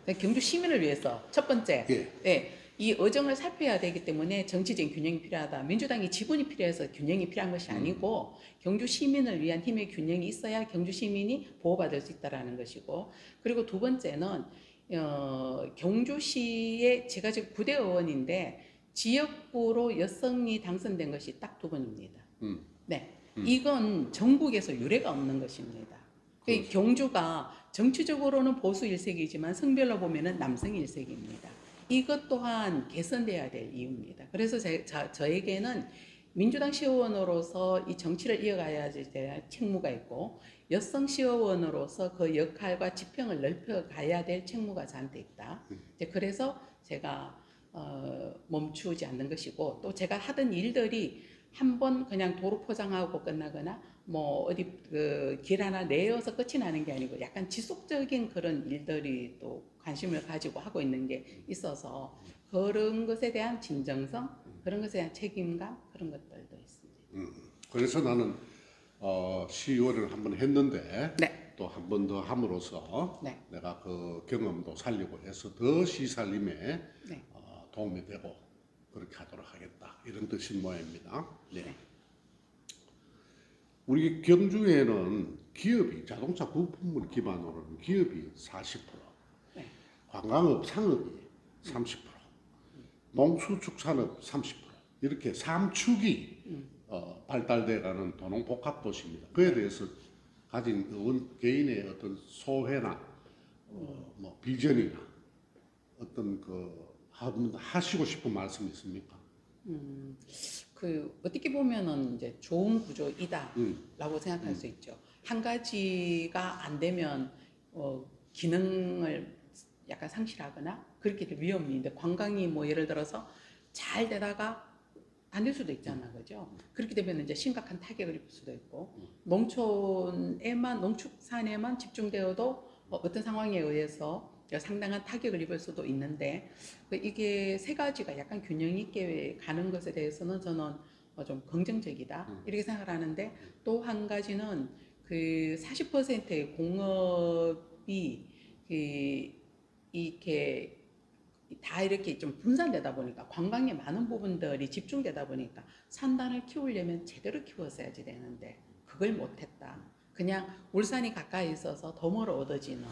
네. 경주 시민을 위해서 첫 번째, 예. 네, 이 의정을 살펴야 되기 때문에 정치적인 균형이 필요하다. 민주당이 지분이 필요해서 균형이 필요한 것이 아니고 경주 시민을 위한 힘의 균형이 있어야 경주 시민이 보호받을 수 있다라는 것이고 그리고 두 번째는 경주시에 제가 지금 부대 의원인데 지역구로 여성이 당선된 것이 딱 2번입니다. 네. 이건 전국에서 유례가 없는 것입니다. 그렇죠. 경주가 정치적으로는 보수 일색이지만 성별로 보면은 남성 일색입니다. 이것 또한 개선돼야 될 이유입니다. 그래서 저에게는 민주당 시의원으로서 이 정치를 이어가야 될 책무가 있고 여성 시의원으로서 그 역할과 지평을 넓혀가야 될 책무가 저한테 있다. 그래서 제가 멈추지 않는 것이고 또 제가 하던 일들이 한번 그냥 도로 포장하고 끝나거나 뭐 어디 길 하나 내어서 끝이 나는 게 아니고 약간 지속적인 그런 일들이 또 관심을 가지고 하고 있는 게 있어서 그런 것에 대한 진정성, 그런 것에 대한 책임감 그런 것들도 있습니다. 그래서 나는 시의원을 한번 했는데 네. 또 한 번 더 함으로써 네. 내가 그 경험도 살리고 해서 더 시살림에 네. 도움이 되고 그렇게 하도록 하겠다 이런 뜻인 모양입니다. 네. 네. 우리 경주에는 기업이 자동차 부품을 기반으로 한 기업이 40%, 네. 관광업 상업이 30%, 농수축 산업 30% 이렇게 3축이 발달돼가는 도농복합도시입니다. 그에 대해서 가진 개인의 어떤 소회나 뭐 비전이나 어떤 하시고 싶은 말씀 있습니까? 그 어떻게 보면은 이제 좋은 구조이다라고 생각할 수 있죠. 한 가지가 안 되면 기능을 약간 상실하거나 그렇게 될 위험이 있는데 관광이 뭐 예를 들어서 잘 되다가 안 될 수도 있잖아, 그죠? 그렇게 되면 이제 심각한 타격을 입을 수도 있고 농축산에만 집중되어도 어떤 상황에 의해서 상당한 타격을 입을 수도 있는데 이게 세 가지가 약간 균형 있게 가는 것에 대해서는 저는 좀 긍정적이다 이렇게 생각을 하는데 또 한 가지는 그 40%의 공업이 이렇게 다 이렇게 좀 분산되다 보니까 관광에 많은 부분들이 집중되다 보니까 산단을 키우려면 제대로 키웠어야지 되는데 그걸 못했다. 그냥 울산이 가까이 있어서 더 멀어 얻어지는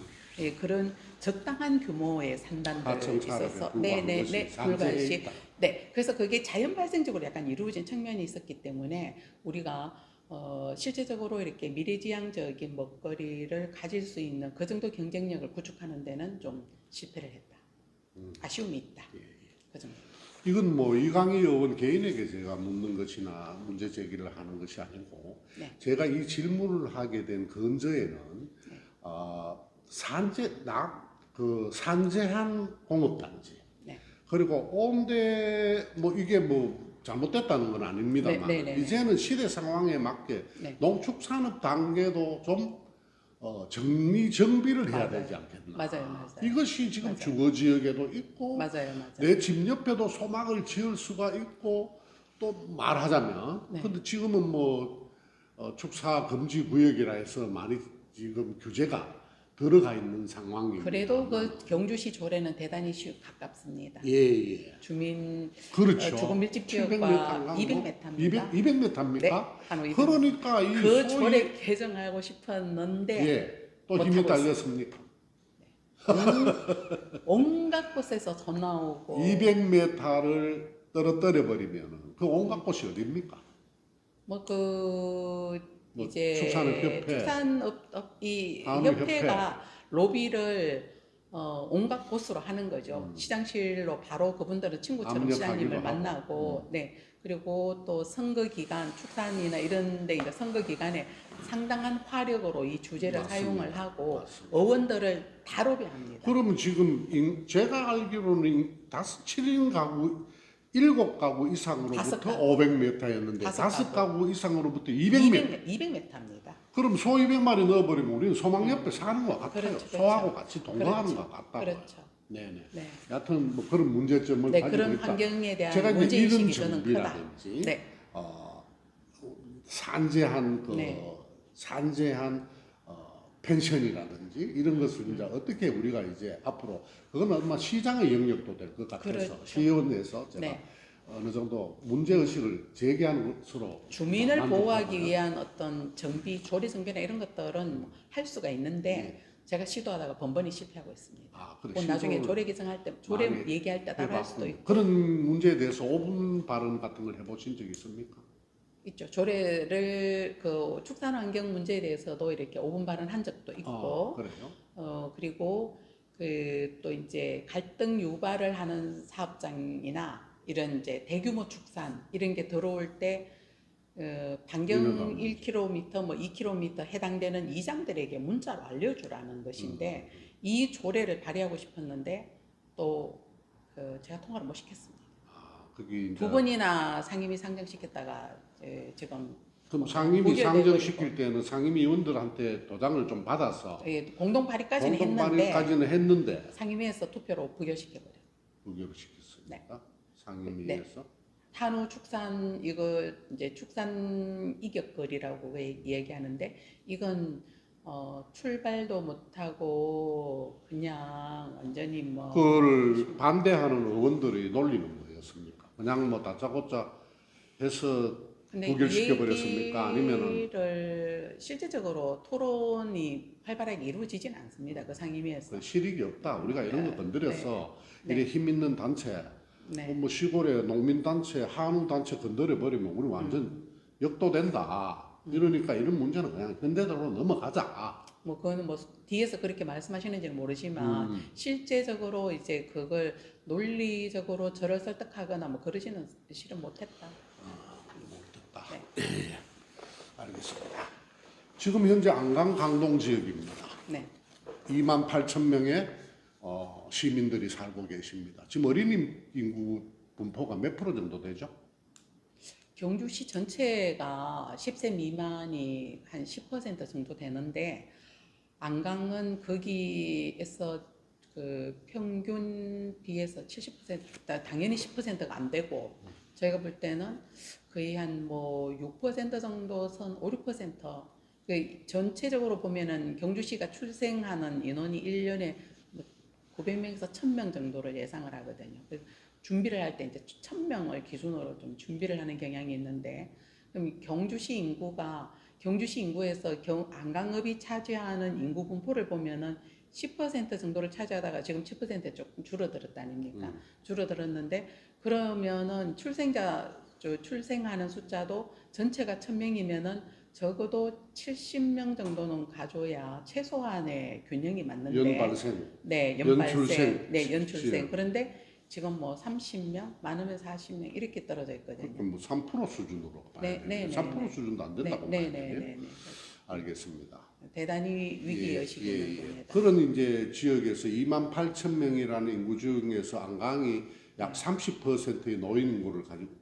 그런 적당한 규모의 산단들이 있어서 네네네 불가시 네 그래서 그게 자연 발생적으로 약간 이루어진 측면이 있었기 때문에 우리가 실제적으로 이렇게 미래지향적인 먹거리를 가질 수 있는 그 정도 경쟁력을 구축하는 데는 좀 실패를 했다. 아쉬움이 있다. 그 정도. 이건 뭐 이강희 의원 개인에게 제가 묻는 것이나 문제 제기를 하는 것이 아니고 네. 제가 이 질문을 하게 된 근저에는 네. 산재한 공업단지 네. 그리고 온대 뭐 이게 뭐 잘못됐다는 건 아닙니다만 이제는 시대 상황에 맞게 네. 농축산업 단계도 좀 정비를 해야 되지 않겠나. 맞아요. 이것이 지금 맞아요. 주거 지역에도 있고 맞아요. 내 집 옆에도 소막을 지을 수가 있고 또 말하자면 네. 근데 지금은 뭐 축사 금지 구역이라 해서 많이 지금 규제가 들어가 있는 상황이고 그래도 그 경주시 조례는 대단히 가깝습니다. 예. 주민 그렇죠. 주거 밀집 지역과 200m입니다. 200m입니까? 네, 한 200m. 그러니까 이 그 조례 개정하고 싶었는데 예. 또 힘이 딸렸습니까? 온갖 곳에서 전화 오고 200m를 떨어뜨려 버리면 그 온갖 곳이 어디입니까? 이제 축산업협회, 축산업이 한우협회. 협회가 로비를 온갖 곳으로 하는 거죠. 시장실로 바로 그분들은 친구처럼 압력하기도 시장님을 하고. 만나고, 네. 그리고 또 선거 기간, 축산이나 이런데 이제 선거 기간에 상당한 화력으로 이 주제를 맞습니다. 사용을 하고 맞습니다. 의원들을 다 로비합니다. 그러면 지금 제가 알기로는 7인 가구 7가구 이상으로부터 다섯 가구. 500m였는데 다섯 5가구 이상으로부터 200m. 200m입니다. 그럼 소 200마리 넣어버리면 우리는 소망 옆에 사는 것 같아요. 그렇죠, 그렇죠. 소하고 같이 동거하는 그렇죠. 것 같다. 그렇죠. 네네. 네. 여하튼 뭐 그런 문제점을 네, 가지고 그런 있다. 환경에 대한 제가 이제 문제인식이 이런 저는 크다. 정비라든지 네. 산재한 네. 산재한 펜션이라든지 이런 것을 이제 어떻게 우리가 이제 앞으로 그건 아마 시장의 영역도 될 것 같아서 그렇죠. 시의원에서 제가 네. 어느 정도 문제 의식을 제기하는 것으로 주민을 만족하고요. 보호하기 위한 어떤 정비, 조리 정비나 이런 것들은 할 수가 있는데 제가 시도하다가 번번이 실패하고 있습니다. 그래, 곧 나중에 시도를 조례 개정할 때, 조례 많이 얘기할 때 따라 할 수도 해봤군요. 있고 그런 문제에 대해서 5분 발언 같은 걸 해보신 적 있습니까? 있죠. 조례를 그 축산환경 문제에 대해서도 이렇게 5분 발언한 적도 있고, 그래요? 그리고 그 또 이제 갈등 유발을 하는 사업장이나 이런 이제 대규모 축산 이런 게 들어올 때 반경 1km, 뭐 2km 해당되는 이장들에게 문자로 알려주라는 것인데 이 조례를 발의하고 싶었는데 또 제가 통과를 못 시켰습니다. 그게 이제 두 번이나 상임위 상정시켰다가 지금 그럼 상임위 무결되고 상정시킬 때는 상임위 의원들한테 도장을 좀 받아서 공동 발의까지는 공동 했는데 발의까지는 했는데 상임위에서 투표로 부결시켜버려요. 부결을 시켰습니다. 네. 상임위에서 한우 축산 이거 이제 축산 이격거리라고 얘기하는데 이건 출발도 못하고 그냥 완전히 뭐 그걸 반대하는 의원들이 놀리는 거였습니까? 그냥 뭐 다짜고짜 해서 근데 부결시켜 이 버렸습니까? 아니면은 얘기를 실제적으로 토론이 활발하게 이루어지진 않습니다. 그 상임위에서. 그 실익이 없다. 우리가 이런 거 건드려서 네. 이래 힘 있는 단체, 네. 뭐 시골에 농민 단체, 한우 단체 건드려 버리면 우리 완전 역도된다. 이러니까 이런 문제는 그냥 현대적으로 넘어가자. 뭐 그거는 뭐 뒤에서 그렇게 말씀하시는지는 모르지만 실제적으로 이제 그걸 논리적으로 저를 설득하거나 뭐 그러지는 실은 못했다. 못됐다. 네. 알겠습니다. 지금 현재 안강 강동 지역입니다. 네. 28,000명의 시민들이 살고 계십니다. 지금 어린이 인구 분포가 몇 프로 정도 되죠? 경주시 전체가 10세 미만이 한 10% 정도 되는데 안강은 거기에서 그 평균 비해서 70% 당연히 10%가 안 되고 저희가 볼 때는 거의 한 뭐 6% 정도 선 5, 6%. 그 전체적으로 보면은 경주시가 출생하는 인원이 1년에 900명에서 1000명 정도를 예상을 하거든요. 그래서 준비를 할 때 이제 1000명을 기준으로 좀 준비를 하는 경향이 있는데 그럼 경주시 인구에서 안강읍이 차지하는 인구 분포를 보면은 10% 정도를 차지하다가 지금 7%에 조금 줄어들었다 아닙니까? 줄어들었는데 그러면은 출생하는 숫자도 전체가 1000명이면은 적어도 70명 정도는 가져야 최소한의 균형이 맞는데 연발생, 네, 연출생, 네, 연출생. 그런데 지금 뭐 30명, 많으면 40명 이렇게 떨어져 있거든요. 그럼 뭐 3% 수준으로 봐야 네, 되는데 네, 3% 네, 수준도 안 된다고 네, 봐야 네, 돼요. 네, 네. 알겠습니다. 대단히 위기 의식이 있는 겁니다. 그런 이제 지역에서 28,000명이라는 인구 중에서 안강이 약 30%의 노인 인구를 가지고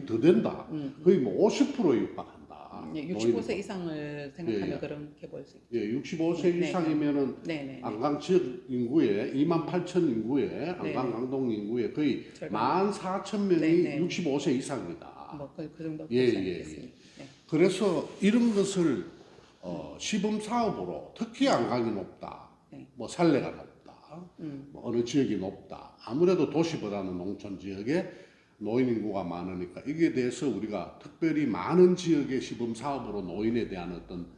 더 된다. 거의 뭐 50%에 육박한다. 65세 이상을 생각하면 그렇게 볼 수 있죠. 65세 이상이면은 네. 안강 지역 인구의 28,000 인구의 안강 강동 인구의 거의 14,000명이 네. 65세 이상이다. 뭐 그 정도 예. 네. 그래서 이런 것을 시범 사업으로 특히 안강이 높다, 뭐 산래가 높다, 뭐 어느 지역이 높다. 아무래도 도시보다는 농촌 지역에 노인 인구가 많으니까 이게 대해서 우리가 특별히 많은 지역의 시범 사업으로 노인에 대한 어떤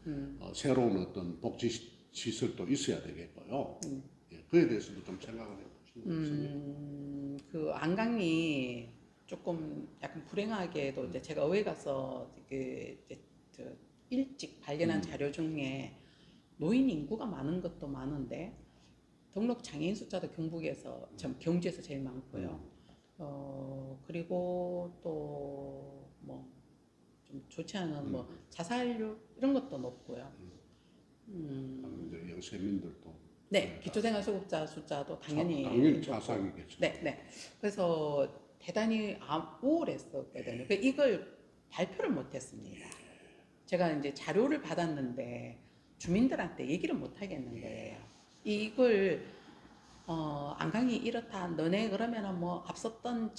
새로운 어떤 복지 시설도 있어야 되겠고요. 그에 대해서도 좀 생각을 해보시는 것 같습니다. 그 안강이 조금 약간 불행하게도 이제 제가 의회 가서 일찍 발견한 자료 중에 노인 인구가 많은 것도 많은데 등록 장애인 숫자도 경주에서 제일 많고요. 그리고 또 뭐 좀 좋지 않은 뭐 자살률 이런 것도 높고요. 이제 영세민들도 네, 기초생활수급자 숫자도 당연히 당연히 차상이겠죠. 네. 그래서 대단히 우울했었거든요. 이걸 발표를 못했습니다. 제가 이제 자료를 받았는데 주민들한테 얘기를 못 하겠는 거예요. 이걸 안강이 이렇다. 너네 그러면은 뭐 앞섰던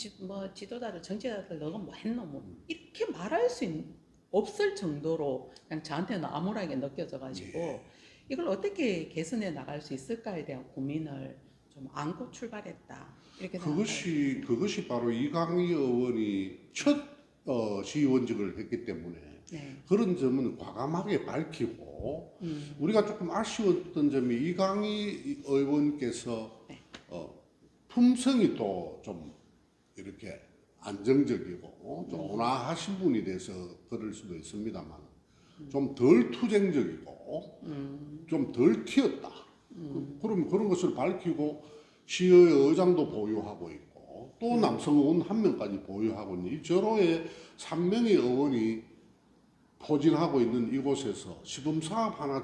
지도자들, 정치자들 너가 뭐 했노? 뭐 이렇게 말할 수 없을 정도로 그냥 저한테는 암울하게 느껴져가지고 이걸 어떻게 개선해 나갈 수 있을까에 대한 고민을 좀 안고 출발했다. 이렇게 그것이 바로 이강희 의원이 첫 시의원직을 했기 때문에 그런 점은 과감하게 밝히고 우리가 조금 아쉬웠던 점이 이강희 의원께서 품성이 또 좀 이렇게 안정적이고 좀 온화하신 분이 돼서 그럴 수도 있습니다만 좀 덜 투쟁적이고 좀 덜 튀었다. 그럼 그런 것을 밝히고 시의 의장도 보유하고 있고 또 남성 의원 한 명까지 보유하고 있는 이 저로의 3명의 의원이 포진하고 있는 이곳에서 시범 사업 하나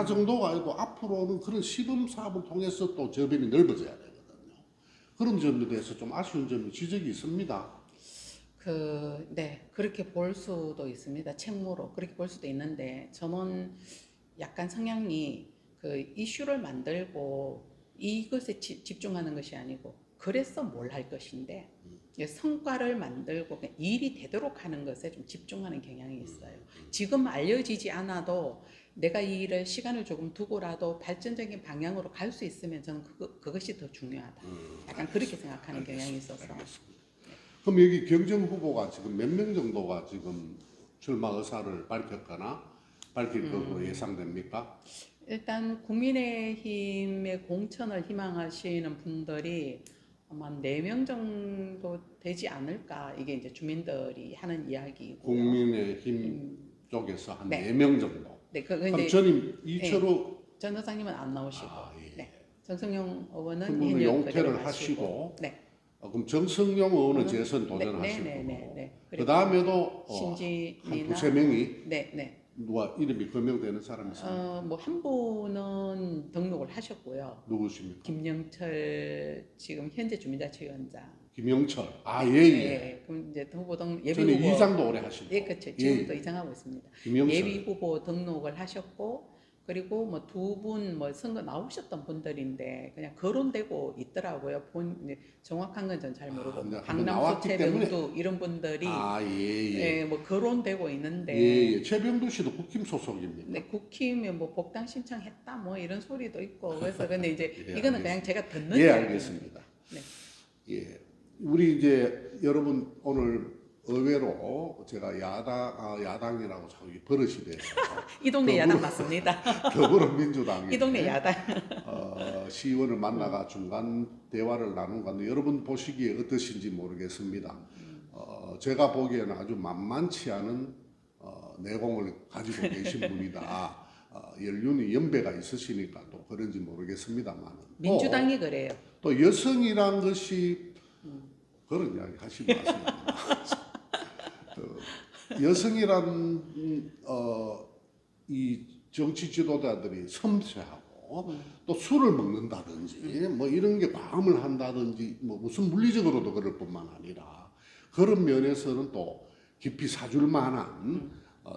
정도가 아니고 앞으로는 그런 시범 사업을 통해서 또 저변이 넓어져야 되거든요. 그런 점에 대해서 좀 아쉬운 점이 지적이 있습니다. 그렇게 볼 수도 있습니다. 책무로 그렇게 볼 수도 있는데 저는 약간 성향이 그 이슈를 만들고 이것에 집중하는 것이 아니고 그래서 뭘 할 것인데 성과를 만들고 그냥 일이 되도록 하는 것에 좀 집중하는 경향이 있어요. 지금 알려지지 않아도 내가 이 일을 시간을 조금 두고라도 발전적인 방향으로 갈 수 있으면 저는 그것이 더 중요하다. 약간 그렇게 생각하는 경향이 있어서. 알겠습니다. 그럼 여기 경정 후보가 지금 몇 명 정도가 지금 출마 의사를 밝혔거나 밝힐 것으로 예상됩니까? 일단 국민의힘의 공천을 희망하시는 분들이 아마 4명 정도 되지 않을까, 이게 이제 주민들이 하는 이야기고요. 국민의힘 쪽에서 한 네. 4명 정도. 네, 그럼 전임 이철우 전 의장님은 안 나오시고, 예. 네, 정성용 의원은 그분은 현역 용퇴를 그대로 하시고, 네, 그럼 정성용 의원은 의원은- 재선 네, 도전하시고, 네. 그 다음에도 한 신진이나 두세 명이 네. 누가 이름이 거명되는 사람이 있습니까? 뭐 한 분은 등록을 하셨고요. 누구십니까? 김영철 지금 현재 주민자치위원장. 김영철. 아, 예. 네, 그럼 이제 후보 예비 전에 후보. 이장도 오래 하시고. 예, 그렇죠. 지금도 이장하고 있습니다. 김영철. 예비 후보 등록을 하셨고, 그리고 뭐 2분 뭐 선거 나오셨던 분들인데 그냥 거론되고 있더라고요. 정확한 건 전 잘 모르고 이제 한번 강남수, 나왔기 때문에. 최병두 이런 분들이 아, 예. 예, 뭐 거론되고 있는데. 예. 최병두 씨도 국힘 소속입니까? 네, 국힘에 뭐 복당 신청했다 뭐 이런 소리도 있고 그래서 근데 이제 예, 이거는 그냥 제가 듣는 예, 이야기예요. 알겠습니다. 네. 예. 우리 이제 여러분 오늘 의외로 제가 야당이라고 자꾸 버릇이 돼서 이 동네 야당 맞습니다. 더불어민주당이 이 동네 야당. 시의원을 만나가 중간 대화를 나눈 건데 여러분 보시기에 어떠신지 모르겠습니다. 제가 보기에는 아주 만만치 않은 내공을 가지고 계신 분이다. 연륜이 연배가 있으시니까 또 그런지 모르겠습니다만 민주당이 그래요. 또 여성이란 것이 그런 이야기 하지 마세요. 여성이란 이 정치 지도자들이 섬세하고 또 술을 먹는다든지 뭐 이런 게 과음을 한다든지 뭐 무슨 물리적으로도 그럴 뿐만 아니라 그런 면에서는 또 깊이 사줄 만한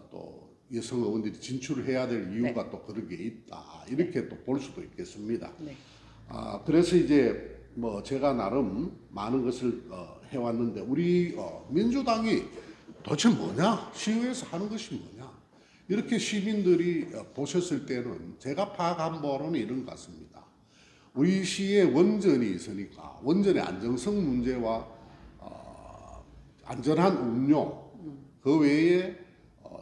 또 여성 의원들이 진출을 해야 될 이유가 네. 또 그런 게 있다 이렇게 또 볼 수도 있겠습니다. 네. 그래서 이제 뭐 제가 나름 많은 것을 해왔는데 우리 민주당이 도대체 뭐냐? 시의회에서 하는 것이 뭐냐? 이렇게 시민들이 보셨을 때는 제가 파악한 바로는 이런 것 같습니다. 우리 시에 원전이 있으니까 원전의 안정성 문제와 안전한 운용 그 외에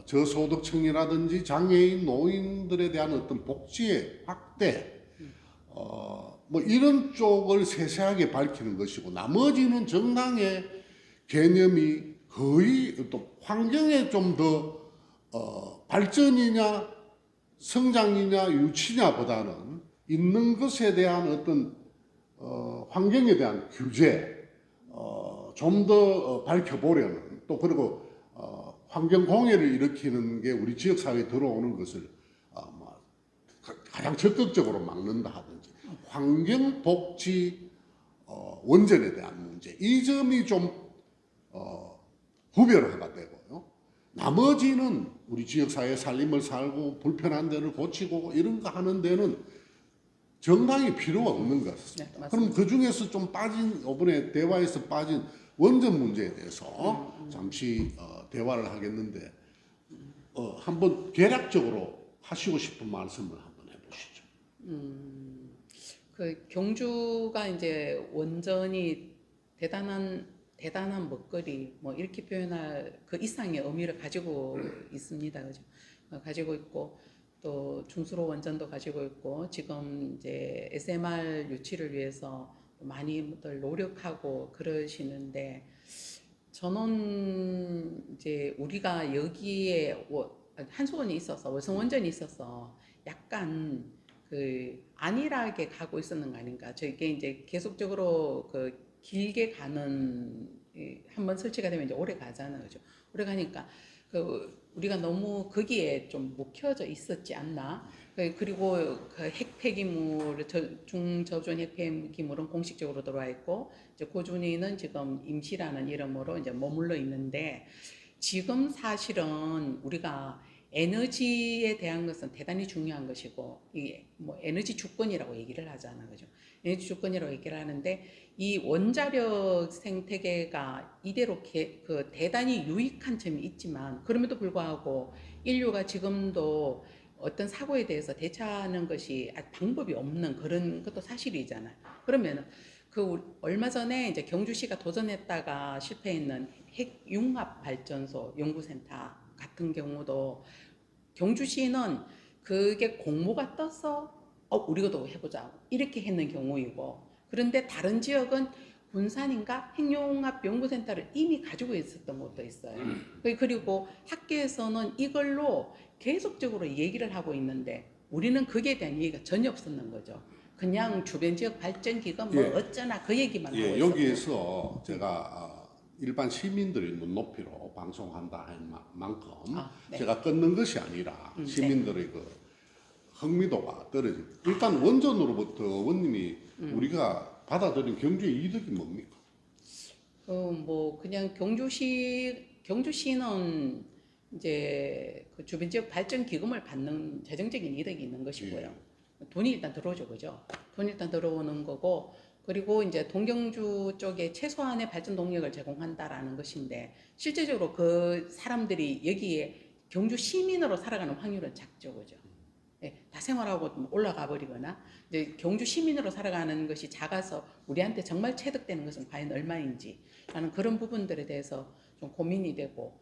저소득층이라든지 장애인, 노인들에 대한 어떤 복지의 확대 뭐 이런 쪽을 세세하게 밝히는 것이고 나머지는 정당의 개념이 거의 또 환경에 좀 더 발전이냐 성장이냐 유치냐보다는 있는 것에 대한 어떤 환경에 대한 규제 좀 더 밝혀보려는 또 그리고 환경 공해를 일으키는 게 우리 지역 사회에 들어오는 것을 가장 적극적으로 막는다 하든지 환경 복지 원전에 대한 문제 이 점이 좀 구별화가 되고요. 나머지는 우리 지역 사회 살림을 살고 불편한 데를 고치고 이런 거 하는 데는 정당이 필요가 없는 것 같습니다. 네, 그럼 그 중에서 좀 빠진 이번에 대화에서 빠진 원전 문제에 대해서 잠시 대화를 하겠는데 한번 개략적으로 하시고 싶은 말씀을 한번 해보시죠. 그 경주가 이제 원전이 대단한 먹거리 뭐 이렇게 표현할 그 이상의 의미를 가지고 있습니다. 그죠? 가지고 있고 또 중수로 원전도 가지고 있고 지금 이제 SMR 유치를 위해서 많이들 노력하고 그러시는데 저는 이제 우리가 여기에 한수원이 있어서 월성원전이 있어서 약간 그 안일하게 가고 있었는 거 아닌가. 저게 이제 계속적으로 그 길게 가는 한번 설치가 되면 이제 오래 가잖아요, 그죠? 오래 가니까 그 우리가 너무 거기에 좀 묵혀져 있었지 않나? 그리고 그 핵 폐기물, 중저준 핵 폐기물은 공식적으로 들어와 있고 이제 고준위는 지금 임시라는 이름으로 이제 머물러 있는데 지금 사실은 우리가 에너지에 대한 것은 대단히 중요한 것이고 이게 뭐 에너지 주권이라고 얘기를 하잖아, 그죠? 에너지 주권이라고 얘기를 하는데 이 원자력 생태계가 이대로 그 대단히 유익한 점이 있지만 그럼에도 불구하고 인류가 지금도 어떤 사고에 대해서 대처하는 것이 방법이 없는 그런 것도 사실이잖아요. 그러면 그 얼마 전에 이제 경주시가 도전했다가 실패했는 핵융합 발전소 연구센터 같은 경우도 경주시는 그게 공모가 떠서 우리도 해보자 이렇게 했는 경우이고 그런데 다른 지역은 군산인가 핵융합 연구센터를 이미 가지고 있었던 곳도 있어요. 그리고 학계에서는 이걸로 계속적으로 얘기를 하고 있는데 우리는 거기에 대한 얘기가 전혀 없었는 거죠. 그냥 주변 지역 발전 기금 뭐 예. 어쩌나 그 얘기만 하고 있었고. 여기에서 제가 일반 시민들의 눈높이로 방송한다 할 만큼 네. 제가 끊는 것이 아니라 네. 시민들의 그 흥미도가 떨어집니다. 일단 원전으로부터 원님이 우리가 받아들인 경주의 이득이 뭡니까? 뭐 그냥 경주시는 이제 그 주변 지역 발전 기금을 받는 재정적인 이득이 있는 것이고요. 돈이 일단 들어오죠, 그죠? 돈이 일단 들어오는 거고, 그리고 이제 동경주 쪽에 최소한의 발전 동력을 제공한다라는 것인데, 실제적으로 그 사람들이 여기에 경주 시민으로 살아가는 확률은 작죠, 그죠? 예, 다 생활하고 올라가 버리거나, 이제 경주 시민으로 살아가는 것이 작아서 우리한테 정말 체득되는 것은 과연 얼마인지라는 그런 부분들에 대해서 좀 고민이 되고,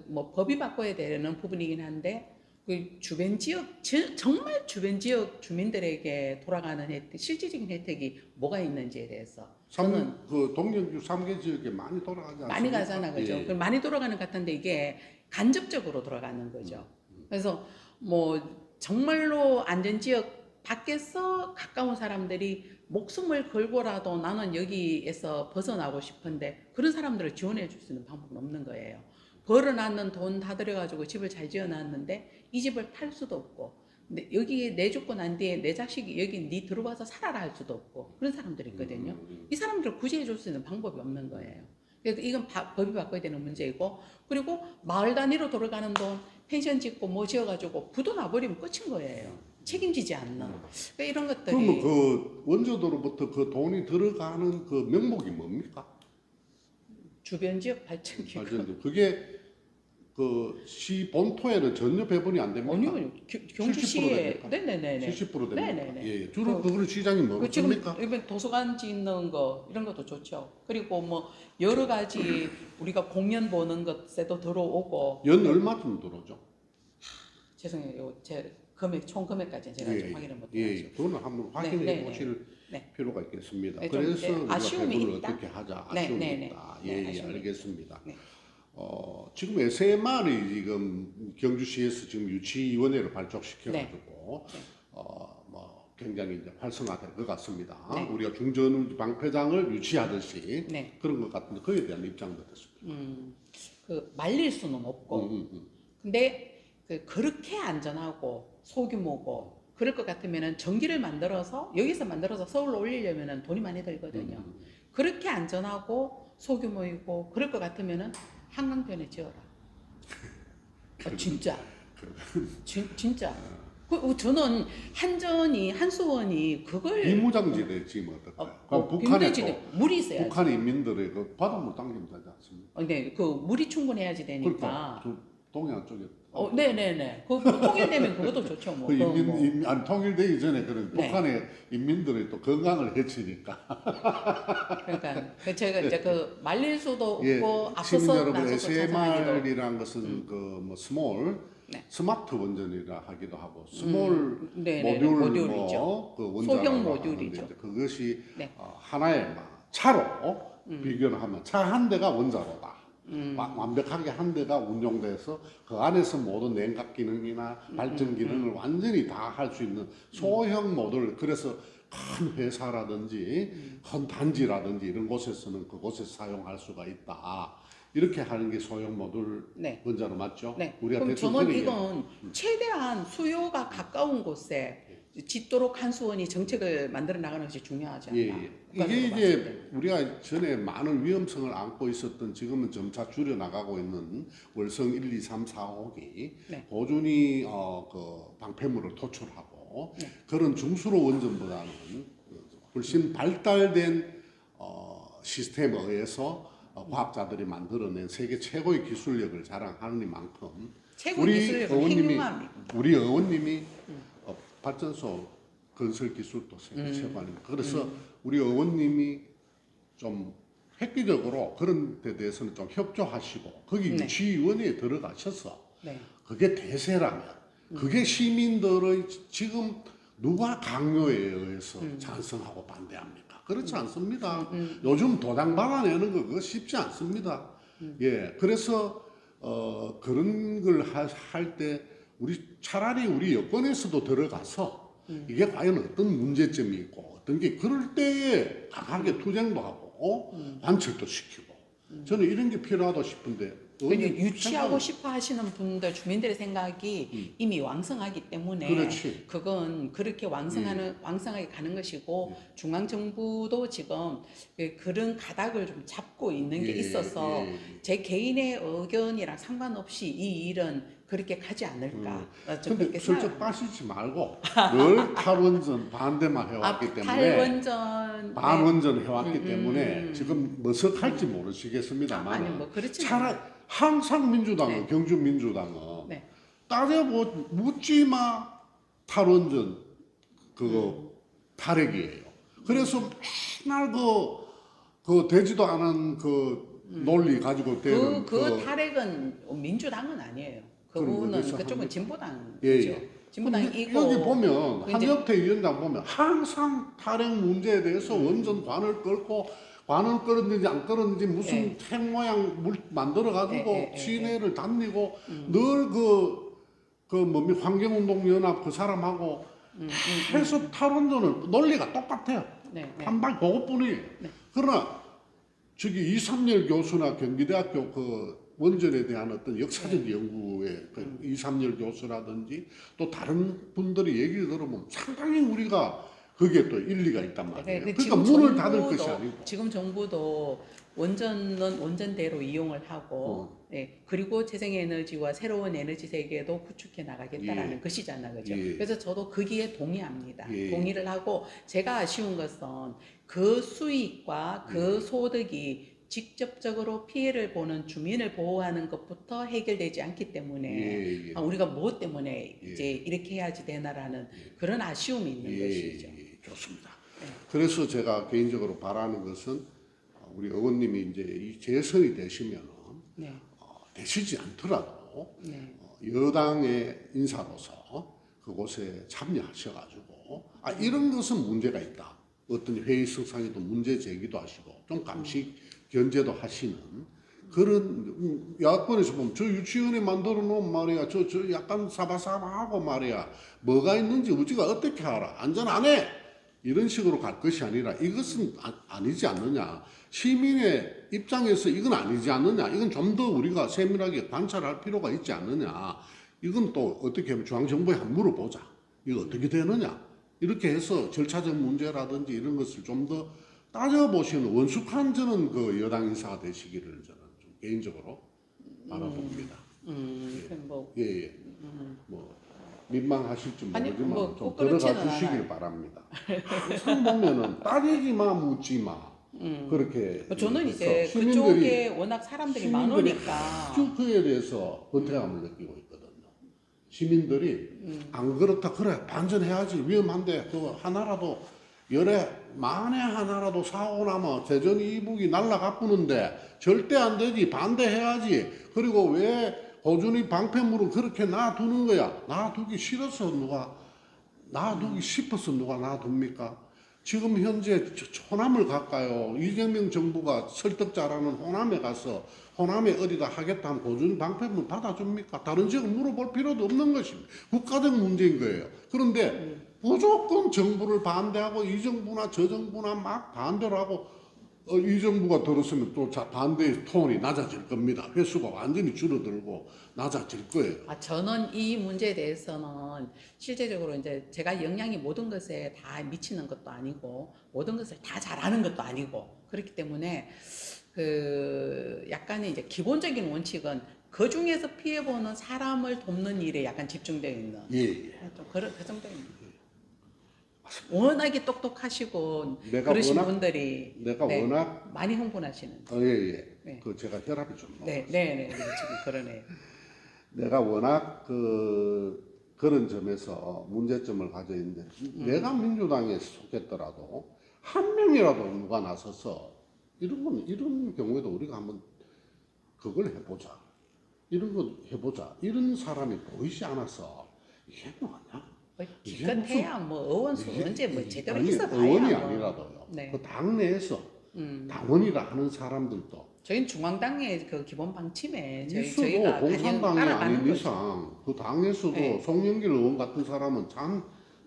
뭐 법이 바꿔야 되는 부분이긴 한데, 그 주변 지역 정말 주변 지역 주민들에게 돌아가는 혜택, 실질적인 혜택이 뭐가 있는지에 대해서 저는 그 동경주 3개 지역에 많이 돌아가지 않습니까? 많이 가잖아, 그죠? 예. 많이 돌아가는 것 같은데 이게 간접적으로 돌아가는 거죠. 그래서 뭐 정말로 안전 지역 밖에서 가까운 사람들이 목숨을 걸고라도 나는 여기에서 벗어나고 싶은데 그런 사람들을 지원해 줄 수 있는 방법은 없는 거예요. 벌어놨는 돈 다 들여가지고 집을 잘 지어놨는데 이 집을 팔 수도 없고 근데 여기에 내줬고 난 뒤에 내 자식이 여기 니 들어와서 살아라 할 수도 없고 그런 사람들이 있거든요. 이 사람들을 구제해 줄 수 있는 방법이 없는 거예요. 그래서 이건 법이 바꿔야 되는 문제이고 그리고 마을 단위로 돌아가는 돈 펜션 짓고 뭐 지어가지고 부도 나버리면 끝인 거예요. 책임지지 않는 그러니까 이런 것들이 그러면 그 원조도로부터 그 돈이 들어가는 그 명목이 뭡니까? 주변 지역 발전 기금 발전도 그게 그 시 본토에는 전혀 배분이 안 됩니까? 아니요 경주시에 70% 됩니까? 네네네네 70% 됩니까? 네네네. 예, 주로 그거를 시장이 그 지금 먹습니까? 이번 도서관 짓는 거 이런 것도 좋죠. 그리고 뭐 여러 가지 우리가 공연 보는 것에도 들어오고 연 얼마쯤 들어오죠? 죄송해요. 제 금액 총 금액까지는 제가 좀 확인을 못 예, 해가지고. 그거는 한번 확인해 네, 보실 네. 필요가 있겠습니다. 네, 좀, 그래서 네, 우리가 아쉬움이 배분을 있다? 어떻게 하자 네, 아쉬움이 네, 네. 있다. 네, 예, 예, 아쉬움이 알겠습니다. 네. 지금 SMR이 지금 경주시에서 지금 유치위원회를 발족시켜가지고 네. 뭐 굉장히 이제 활성화될 것 같습니다. 네. 우리가 중전을 방패장을 유치하듯이 네. 그런 것 같은데 그에 대한 입장은 어떻습니까? 그 말릴 수는 없고 근데 그렇게 안전하고 소규모고 그럴 것 같으면은 전기를 만들어서 여기서 만들어서 서울로 올리려면은 돈이 많이 들거든요. 그렇게 안전하고 소규모이고 그럴 것 같으면은 한강변에 지어라. 진짜. 진짜. 저는 한수원이 그걸 비무장지대 지금 어떨까요? 그럼 비무장지대 물이 있어야지. 북한 인민들의 그 바닷물 당기면 되지 않습니까? 네, 그 물이 충분해야지 되니까. 그러니까 저 동해안 쪽에 네네네. 그 통일되면 그것도 좋죠. 뭐. 그 아니 통일되기 전에 그런 네. 북한의 인민들의 또 건강을 해치니까. 그러니까 제가 이제 그 말릴 수도 없고 예, 시민 앞서서 여러분 나서서 자상하기도. SMR이라는 것은 그 뭐 스몰 네. 스마트 원전이라 하기도 하고 스몰 네네네, 모듈 모듈이죠. 뭐그 소형 원자라고 모듈이죠. 하는데 그것이 네. 하나의 차로 비교를 하면 차 한 대가 원자로다. 완벽하게 한 대가 운용돼서 그 안에서 모든 냉각 기능이나 발전 기능을 완전히 다 할 수 있는 소형 모듈. 그래서 큰 회사라든지 큰 단지라든지 이런 곳에서는 그곳에서 사용할 수가 있다. 이렇게 하는 게 소형 모듈 네. 원자로 맞죠? 네. 우리가 그럼 대충 저는 그런 이건 최대한 수요가 가까운 곳에 짓도록 한수원이 정책을 만들어 나가는 것이 중요하지 않나. 예, 예. 이게 이제 우리가 전에 많은 위험성을 안고 있었던 지금은 점차 줄여 나가고 있는 월성 1, 2, 3, 4, 5기 네. 꾸준히 그 방패물을 토출하고 네. 그런 중수로 원전보다는 훨씬 발달된 시스템에 의해서 과학자들이 만들어낸 세계 최고의 기술력을 자랑하는 만큼 최고 기술력은 훌륭합니다. 우리 의원님이 발전소 건설 기술도 세계 최고 아닙니까? 그래서 우리 의원님이 좀 획기적으로 그런 데 대해서는 좀 협조하시고 거기 네. 유치위원회에 들어가셔서 네. 그게 대세라면 그게 시민들의 지금 누가 강요에 의해서 찬성하고 반대합니까? 그렇지 않습니다. 요즘 도장 받아내는 거 그거 쉽지 않습니다. 예, 그래서 그런 걸 할 때 차라리 우리 여권에서도 들어가서 이게 과연 어떤 문제점이 있고 어떤 게 그럴 때에 강하게 투쟁도 하고 관철도 시키고 저는 이런 게 필요하다 싶은데 유치하고 싶어 하시는 분들 주민들의 생각이 이미 왕성하기 때문에 그렇지. 그건 그렇게 왕성하게 가는 것이고 중앙 정부도 지금 그런 가닥을 좀 잡고 있는 게 있어서 제 개인의 의견이랑 상관없이 이 일은 그렇게 가지 않을까. 좀 근데 그렇게 슬쩍 빠지지 말고 늘 탈원전 반대만 해왔기 때문에 탈원전 반원전 해왔기 때문에 지금 머석할지 모르시겠습니다만 아니 뭐 그렇지 차라리 항상 민주당은 경주민주당은 네. 따져 묻지마 탈원전 그거 탈핵이에요. 그래서 맨날 그 되지도 않은 그 논리 가지고 되는 그 탈핵은 민주당은 아니에요. 그분은 그쪽은 진보당이죠. 예. 진보당이고 여기 보면 이제 한혁태 위원장 보면 항상 탈핵 문제에 대해서 원전 관을 끌고 관을 끌었는지 안 끌었는지 무슨 핵 모양 만들어 가지고 시내를 다니고 늘 환경운동연합 그 사람하고 해서 탈원전을 논리가 똑같아요. 한방 그것뿐이에요. 그러나 저기 이삼열 교수나 경기대학교 그 원전에 대한 어떤 역사적 연구에 그 이삼열 교수라든지 또 다른 분들이 얘기를 들어보면 상당히 우리가 거기에 또 일리가 있단 말이에요. 그러니까 문을 닫을 것이 아니고. 지금 정부도 원전은 원전대로 이용을 하고 그리고 재생에너지와 새로운 에너지 세계도 구축해 나가겠다라는 것이잖아, 그죠? 그래서 저도 거기에 동의합니다. 동의를 하고 제가 아쉬운 것은 그 수익과 그 소득이 직접적으로 피해를 보는 주민을 보호하는 것부터 해결되지 않기 때문에 우리가 무엇 때문에 이제 이렇게 해야지 되나라는 그런 아쉬움이 있는 것이죠. 좋습니다. 그래서 제가 개인적으로 바라는 것은 우리 의원님이 이제 이 재선이 되시면 되시지 않더라도 여당의 인사로서 그곳에 참여하셔가지고 이런 것은 문제가 있다. 어떤 회의 석상에도 문제 제기도 하시고 좀 감식 견제도 하시는 그런 야권에서 보면 저 유치원에 만들어 놓은 말이야 저 약간 사바사바하고 말이야 뭐가 있는지 우리가 어떻게 알아 안전 안 해 이런 식으로 갈 것이 아니라 이것은 아니지 않느냐 시민의 입장에서 이건 아니지 않느냐 이건 좀 더 우리가 세밀하게 관찰할 필요가 있지 않느냐 이건 또 어떻게 하면 중앙정부에 한번 물어보자 이거 어떻게 되느냐 이렇게 해서 절차적 문제라든지 이런 것을 좀 더 따져보시는 원숙한 저는 그 여당 인사가 되시기를 저는 좀 개인적으로 바라봅니다. 뭐 민망하실지 모르지만 뭐, 좀 들어가 주시길 바랍니다. 항상 보면은 따지지 마, 묻지 마. 그렇게. 저는 이제 그쪽에 워낙 사람들이 많으니까. 아주 그에 대해서 번태감을 느끼고 있거든요. 시민들이 안 그렇다 그래 반전해야지 위험한데 그거 하나라도 만에 하나라도 사고 나면 대전 이북이 날라가쁘는데 절대 안 되지 반대해야지 그리고 왜 고준위 방패물은 그렇게 놔두는 거야 놔두기 싫어서 놔두기 싶어서 누가 놔둡니까 지금 현재 호남을 갈까요 이재명 정부가 설득자라는 호남에 가서 호남에 어디다 하겠다 하면 고준위 방패물 받아줍니까 다른 지역 물어볼 필요도 없는 것입니다 국가적 문제인 거예요 그런데 무조건 정부를 반대하고 이 정부나 저 정부나 막 반대로 하고 이 정부가 들었으면 또 반대의 톤이 낮아질 겁니다. 횟수가 완전히 줄어들고 낮아질 거예요. 저는 이 문제에 대해서는 실제적으로 이제 제가 영향이 모든 것에 다 미치는 것도 아니고 모든 것을 다 잘하는 것도 아니고 그렇기 때문에 그 약간의 이제 기본적인 원칙은 그 중에서 피해보는 사람을 돕는 일에 약간 집중되어 있는 좀 그런 그 정도입니다. 워낙에 똑똑하시고 그러신 분들이 내가 워낙 많이 흥분하시는. 네. 그 제가 혈압이 좀 높아요. 네, 지금 그러네요. 내가 워낙 그런 점에서 문제점을 가져 있는데 내가 민주당에 속했더라도 한 명이라도 누가 나서서 이런 경우에도 우리가 한번 그걸 해보자. 이런 거 해보자. 이런 사람이 보이지 않아서 이게 뭐냐? 기껏해야 뭐 의원수 언제 뭐 제대로 있어봐야 의원이 뭐. 아니라도요. 네. 그 당내에서 당원이라 하는 사람들도 저희는 중앙당의 그 기본 방침에 있어도 저희가 공산당이 아닌 거죠. 이상 그 당에서도 네. 송영길 의원 같은 사람은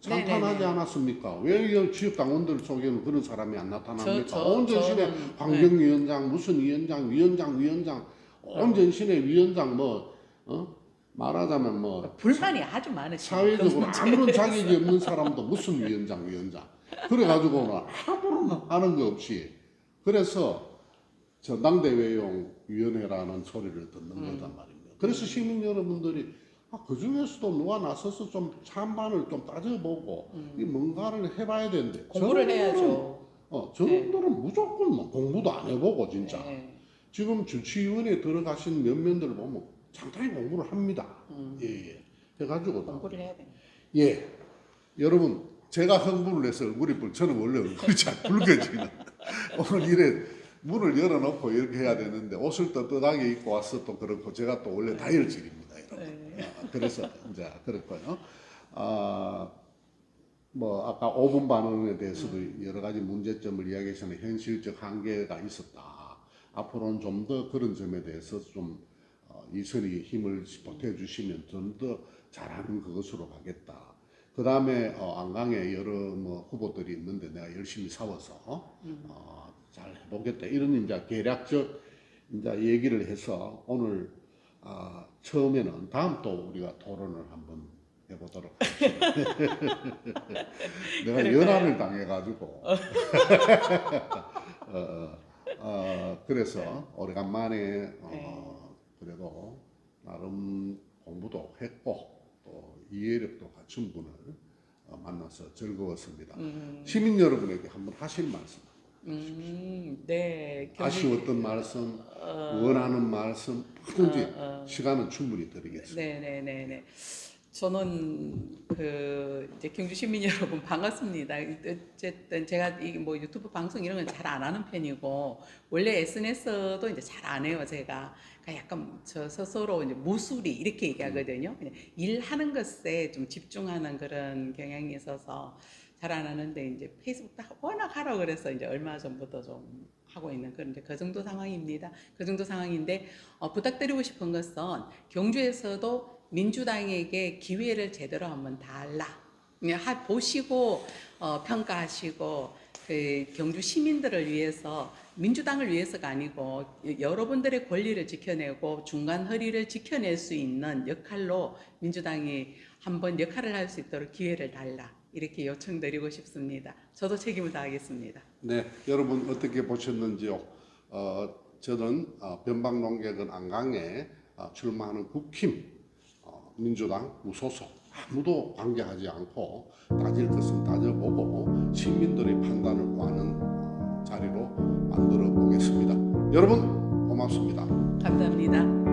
찬탄하지 않았습니까? 왜 이 지역 당원들 속에는 그런 사람이 안 나타납니까? 온 전신에 환경위원장, 무슨 위원장, 온 전신에 위원장 말하자면 불만이 아주 많으시죠. 사회적으로 아무런 자격이 없는 사람도 무슨 위원장 그래가지고는 아무런 하는 거 없이 그래서 전당대회용 위원회라는 소리를 듣는 거단 말입니다. 그래서 시민 여러분들이 그 중에서도 누가 나서서 좀 찬반을 좀 따져보고 이 뭔가를 해봐야 되는데 공부를 해야죠. 저분들은 무조건 뭐 공부도 안 해보고 진짜 지금 주치의원에 들어가신 면면들을 보면 상당히 공부를 합니다. 해가지고 공부를 해야 됩니다. 여러분 제가 흥분을 해서 얼굴이 저는 원래 얼굴이 잘 붉어지는 오늘 이래 문을 열어놓고 이렇게 해야 되는데 옷을 떳떳하게 입고 와서 또 그렇고 제가 또 원래 다혈질입니다. 그래서 이제 그렇고요. 뭐 아까 5분 반응에 대해서도 여러 가지 문제점을 이야기해서는 현실적 한계가 있었다. 앞으로는 좀 더 그런 점에 대해서 좀 이선이 힘을 보태주시면 좀 더 잘하는 그것으로 가겠다. 그 다음에 안강에 여러 후보들이 있는데 내가 열심히 싸워서 잘 해보겠다. 이런 이제 계략적 이제 얘기를 해서 오늘 처음에는 다음 또 우리가 토론을 한번 해보도록 하겠습니다. 내가 연한을 당해가지고 그래서 오래간만에 그래도 나름 공부도 했고 또 이해력도 갖춘 분을 만나서 즐거웠습니다. 시민 여러분에게 한번 하실 말씀. 네. 아쉬웠던 말씀, 원하는 말씀, 뭐든지 시간은 충분히 드리겠습니다. 네. 저는 이제 경주 시민 여러분 반갑습니다. 어쨌든 제가 이 뭐 유튜브 방송 이런 건 잘 안 하는 편이고 원래 SNS도 이제 잘 안 해요. 제가 약간 저 스스로 이제 무술이 이렇게 얘기하거든요. 그냥 일하는 것에 좀 집중하는 그런 경향이 있어서 잘 안 하는데 이제 페이스북도 워낙 하라고 그래서 이제 얼마 전부터 좀 하고 있는 그런데 그 정도 상황입니다. 그 정도 상황인데 부탁드리고 싶은 것은 경주에서도 민주당에게 기회를 제대로 한번 달라. 보시고 평가하시고 그 경주 시민들을 위해서 민주당을 위해서가 아니고 여러분들의 권리를 지켜내고 중간 허리를 지켜낼 수 있는 역할로 민주당이 한번 역할을 할 수 있도록 기회를 달라. 이렇게 요청드리고 싶습니다. 저도 책임을 다하겠습니다. 네, 여러분 어떻게 보셨는지요? 저는 변방농객은 안강에 출마하는 국힘 민주당 무소속 아무도 관계하지 않고 따질 것은 따져보고 시민들의 판단을 구하는 자리로 만들어 보겠습니다. 여러분 고맙습니다. 감사합니다.